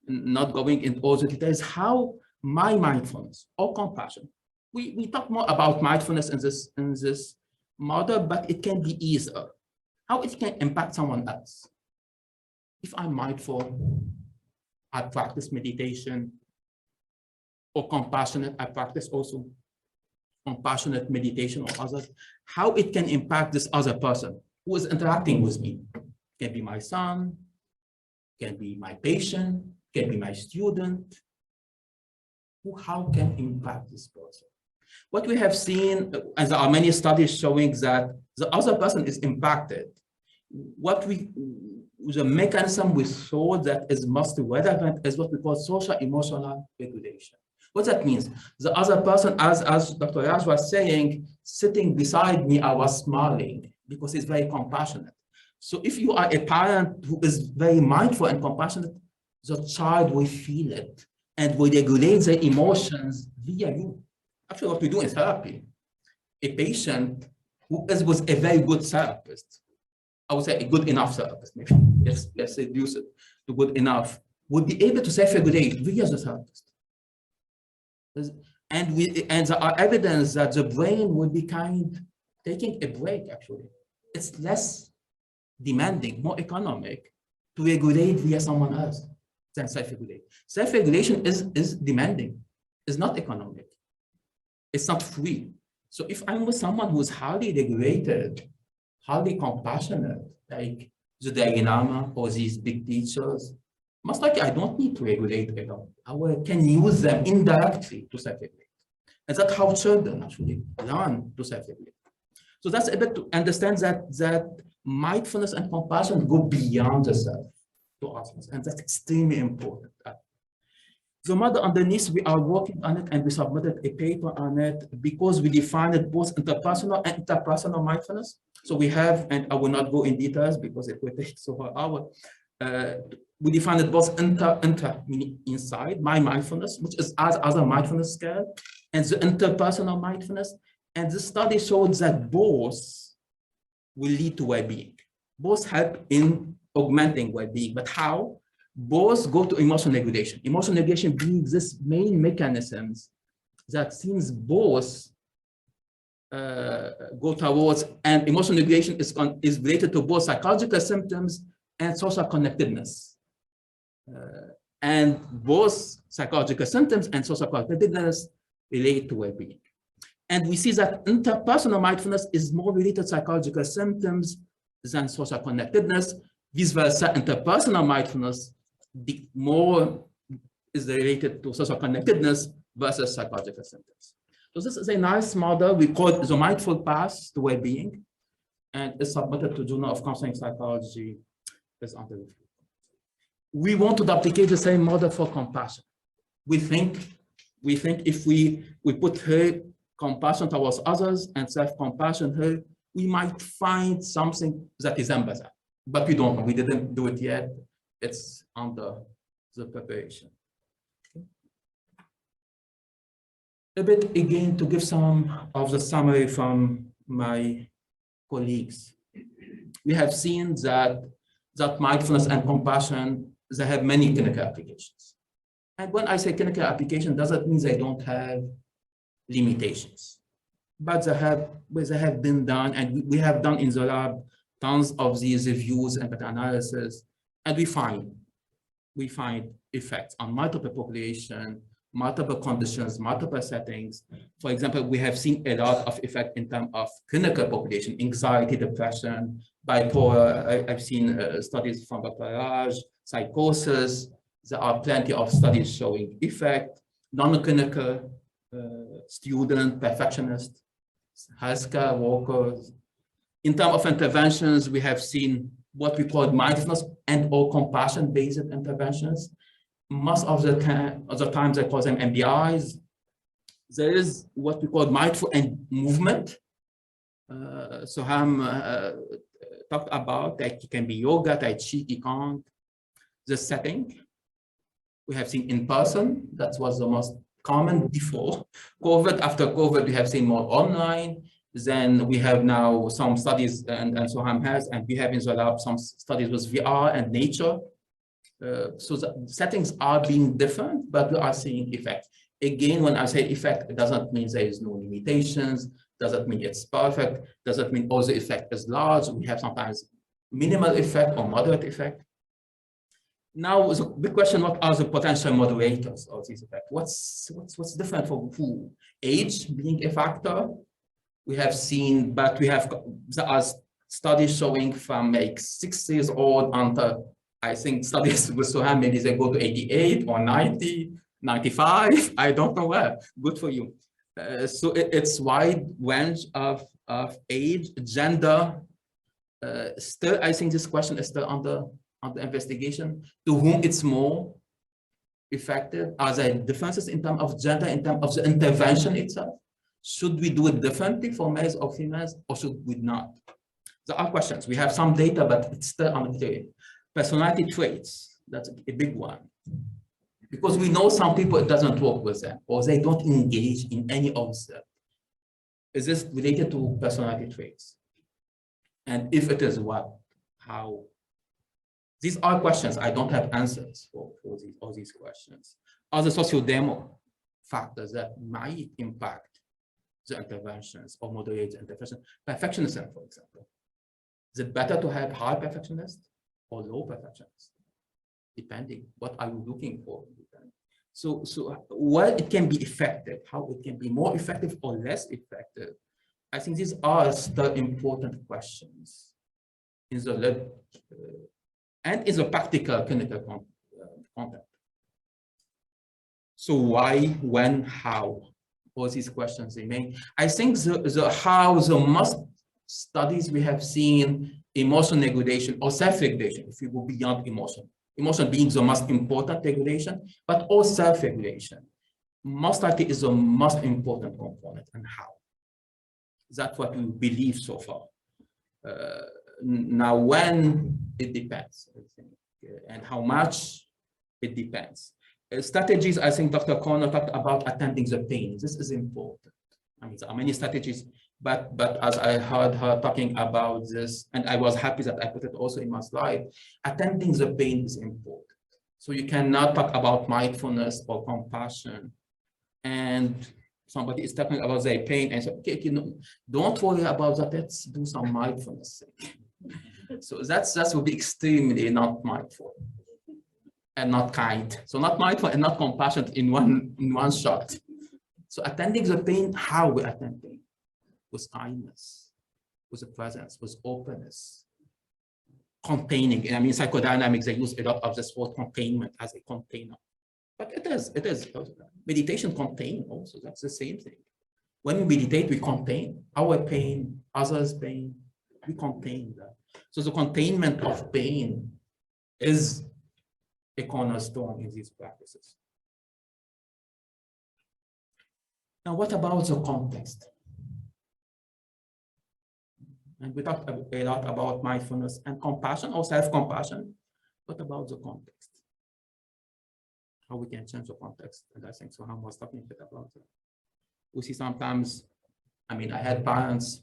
[SPEAKER 6] not going into all the details, how my mindfulness or compassion. We talk more about mindfulness in this model, but it can be easier. How it can impact someone else. If I'm mindful, I practice meditation, or compassionate, I practice also compassionate meditation or others, how it can impact this other person who is interacting with me. Can be my son, can be my patient, can be my student. How can impact this person? What we have seen, and there are many studies showing that the other person is impacted. The mechanism we saw that is most relevant is what we call social emotional regulation. What that means, the other person, as Dr. Rej was saying, sitting beside me, I was smiling because he's very compassionate. So if you are a parent who is very mindful and compassionate, the child will feel it and will regulate their emotions via you. Actually, what we do in therapy, a patient who is with a very good therapist, I would say a good enough therapist, maybe, let's reduce it to good enough, would be able to self-regulate via the therapist. And there are evidence that the brain would be taking a break, actually. It's less demanding, more economic to regulate via someone else. than self-regulate. Self-regulation is demanding, it's not economic, it's not free. So if I'm with someone who is highly regulated, highly compassionate, like the Dalai Lama or these big teachers, most likely I don't need to regulate at all. I can use them indirectly to self-regulate. And that's how children actually learn to self-regulate. So that's a bit to understand that mindfulness and compassion go beyond the self to others, and that's extremely important. The model underneath, we are working on it, and we submitted a paper on it because we defined it both interpersonal and interpersonal mindfulness. So we have, and I will not go in details because it will take so an hour. We defined it both meaning inside my mindfulness, which is as other mindfulness scale, and the interpersonal mindfulness. And the study showed that both will lead to well-being. Both help in augmenting well-being, but how? Both go to emotional regulation. Emotional regulation being this main mechanisms that seems both go towards, and emotional regulation is related to both psychological symptoms and social connectedness. And both psychological symptoms and social connectedness relate to well-being. And we see that interpersonal mindfulness is more related to psychological symptoms than social connectedness. Vice versa, interpersonal mindfulness more is related to social connectedness versus psychological symptoms. So this is a nice model. We call it the mindful path to well-being, and it's submitted to Journal of Counseling Psychology. Under review. We want to duplicate the same model for compassion. We think if we put her compassion towards others and self-compassion here, we might find something that is empathy, but we don't know. We didn't do it yet. It's under the preparation. Okay. A bit again to give some of the summary from my colleagues. We have seen that mindfulness and compassion, they have many clinical applications. And when I say clinical application, doesn't mean they don't have limitations, but they have been done, and we have done in the lab tons of these reviews and meta-analysis, and we find effects on multiple population, multiple conditions, multiple settings. For example, we have seen a lot of effect in terms of clinical population, anxiety, depression, bipolar. I've seen studies from Dr. Raj, psychosis. There are plenty of studies showing effect, non-clinical, student, perfectionist, healthcare workers. In terms of interventions, we have seen what we call mindfulness and or compassion-based interventions. Most of the times I call them MBIs. There is what we call mindful and movement. Soham talked about that it can be yoga, tai chi, qigong. The setting we have seen in person, that was the most common before COVID. After COVID, we have seen more online. Then we have now some studies, and Soham has, and we have in the lab some studies with VR and nature. So the settings are being different, but we are seeing effect. Again, when I say effect, it doesn't mean there is no limitations, doesn't mean it's perfect, doesn't mean all the effect is large. We have sometimes minimal effect or moderate effect. Now, the big question, what are the potential moderators of this effect? What's different for who? Age being a factor, we have seen, but there are studies showing from like 6 years old until, I think studies with Soham, maybe they go to 88 or 90, 95, I don't know where. Good for you. So it's wide range of age, gender. Still, I think this question is still under investigation. To whom it's more effective? Are there differences in terms of gender, in terms of the intervention itself? Should we do it differently for males or females, or should we not? There are questions. We have some data, but it's still unclear. Personality traits, that's a big one. Because we know some people, it doesn't work with them, or they don't engage in any of them. Is this related to personality traits? And if it is, what? How? These are questions. I don't have answers for all these questions. Are the socio-demo factors that might impact the interventions or moderate the intervention? Perfectionism, for example. Is it better to have high perfectionist or low perfectionist? depending what are you looking for. So while it can be effective, how it can be more effective or less effective, I think these are the important questions in the lab and in the practical clinical context. So why, when, how? All these questions remain. I think the how, the most studies we have seen emotion regulation or self-regulation, if you go beyond emotion being the most important regulation, but also self-regulation, most likely is the most important component, and how. That's what we believe so far. Now, when it depends, I think, and how much it depends. Strategies, I think Dr. Koerner talked about attending the pain. This is important. I mean, there are many strategies, but as I heard her talking about this, and I was happy that I put it also in my slide, attending the pain is important. So you cannot talk about mindfulness or compassion, and somebody is talking about their pain and say, okay, you know, don't worry about that, let's do some mindfulness. So that would be extremely not mindful and not kind. So not mindful and not compassionate in one shot. So attending the pain, how we attend pain? With kindness, with a presence, with openness, containing. And I mean, psychodynamics, they use a lot of this word containment as a container. But it is meditation contain also, that's the same thing. When we meditate, we contain our pain, others' pain, we contain that. So the containment of pain is a cornerstone in these practices. Now, what about the context? And we talked a lot about mindfulness and compassion or self-compassion. What about the context? How we can change the context? And I think Soham was talking a bit about that. We see sometimes, I mean, I had parents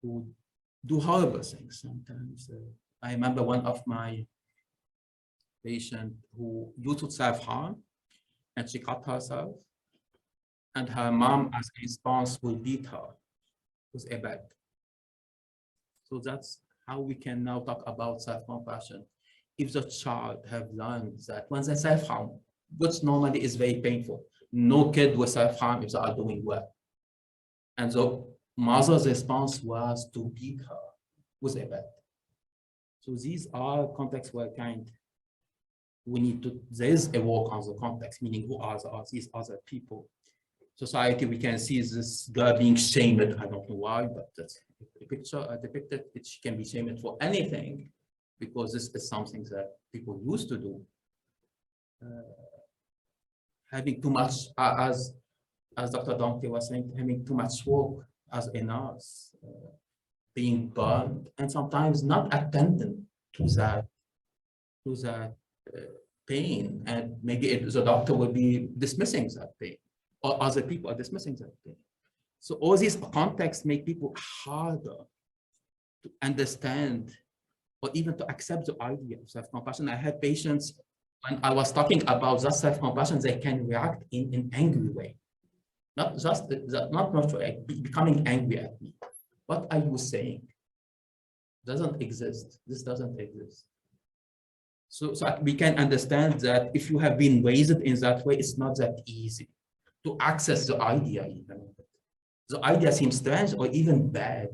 [SPEAKER 6] who do horrible things sometimes. I remember one of my patients who used to self-harm, and she cut herself, and her mom, as a response, will beat her with a bat. So that's how we can now talk about self-compassion. If the child have learned that when they self-harm, which normally is very painful, no kid will self-harm if they are doing well. And the mother's response was to beat her with a bat. So these are contexts where we need to, there is a work on the context, meaning who are these other people. Society, we can see this girl being shamed. I don't know why, but that's a picture depicted. She can be shamed for anything, because this is something that people used to do. Having too much, as Dr. Dunkley was saying, having too much work as a nurse, being burned, and sometimes not attending to that pain, and maybe the doctor will be dismissing that pain, or other people are dismissing that pain. So all these contexts make people harder to understand or even to accept the idea of self-compassion. I had patients, when I was talking about that self-compassion, they can react in an angry way. Not just, not becoming angry at me. What are you saying? Doesn't exist. This doesn't exist. So we can understand that if you have been raised in that way, it's not that easy to access the idea even. The idea seems strange or even bad.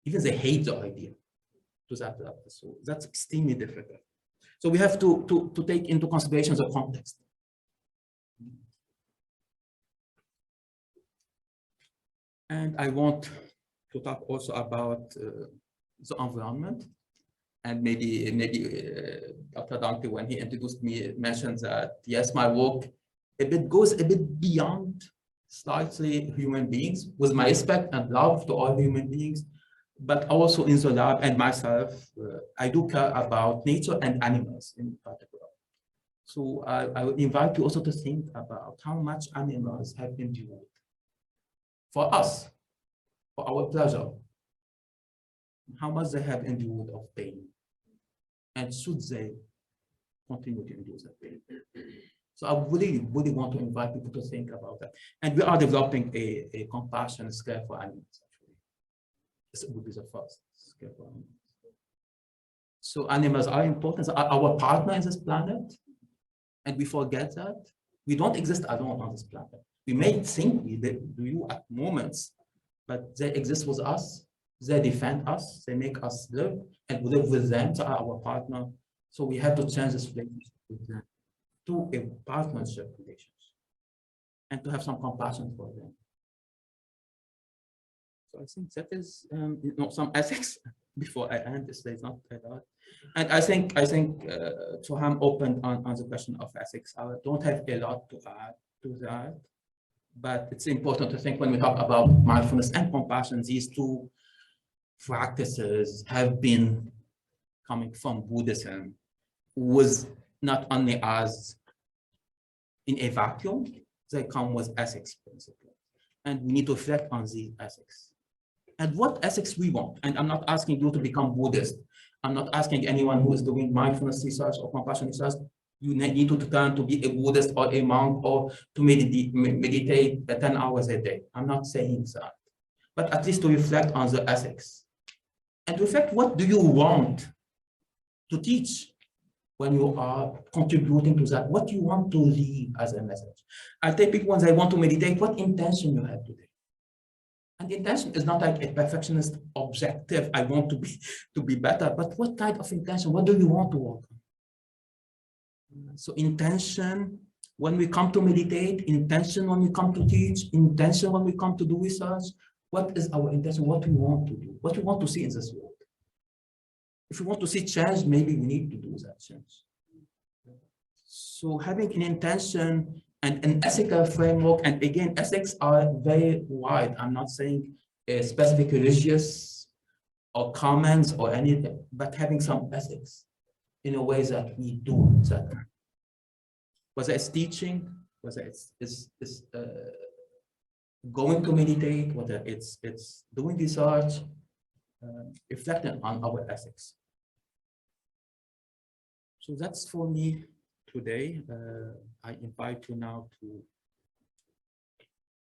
[SPEAKER 6] Even they hate the idea. To that level. So that's extremely difficult. So we have to take into consideration the context. And I want to talk also about the environment. And maybe Dr. Dunkley, when he introduced me, mentioned that yes, my work goes a bit beyond slightly human beings, with my respect and love to all human beings. But also in the lab and myself, I do care about nature and animals in particular. So I would invite you also to think about how much animals have endured for us, for our pleasure, how much they have endured of pain, and should they continue to endure that pain? So I really want to invite people to think about that. And we are developing a compassion scale for animals. This would be the first. So animals are important, our partner in this planet, and we forget that. We don't exist alone on this planet. We may think we do at moments, but they exist with us, they defend us, they make us live, and we live with them, they are our partner. So we have to change this relationship with them to a partnership relationship, and to have some compassion for them. So I think that is some ethics before I end this. There's not a lot. And I think Soham opened on the question of ethics. I don't have a lot to add to that, but it's important to think when we talk about mindfulness and compassion, these two practices have been coming from Buddhism, was not only as in a vacuum, they come with ethics principles, and we need to reflect on these ethics and what ethics we want. And I'm not asking you to become Buddhist. I'm not asking anyone who is doing mindfulness research or compassion research, you need to turn to be a Buddhist or a monk or to meditate 10 hours a day. I'm not saying that, but at least to reflect on the ethics and reflect what do you want to teach when you are contributing to that, what you want to leave as a message. I tell people when they want to meditate, what intention you have today. And the intention is not like a perfectionist objective, I want to be better, but what kind of intention, what do you want to work on? So intention, when we come to meditate, intention when we come to teach, intention when we come to do research, what is our intention, what we want to do, what we want to see in this world. If we want to see change, maybe we need to do that change. So having an intention and an ethical framework, and again, ethics are very wide. I'm not saying a specific religious or comments or anything, but having some ethics in a way that we do that. Whether it's teaching, whether it's going to meditate, whether it's doing research, reflecting on our ethics. So that's for me today. I invite you now to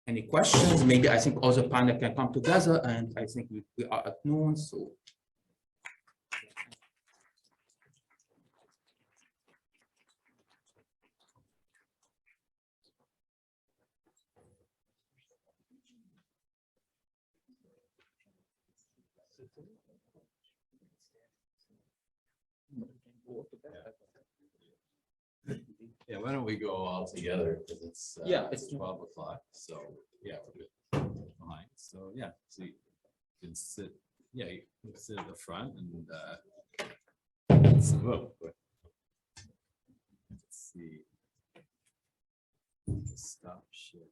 [SPEAKER 6] any questions. Maybe I think all the panel can come together, and I think we are at noon, so.
[SPEAKER 1] Yeah, why don't we go all together, because it's it's 12 o'clock, so yeah, we're good. Fine. So yeah, so you can sit, you can sit at the front and so, let's see. Stop share.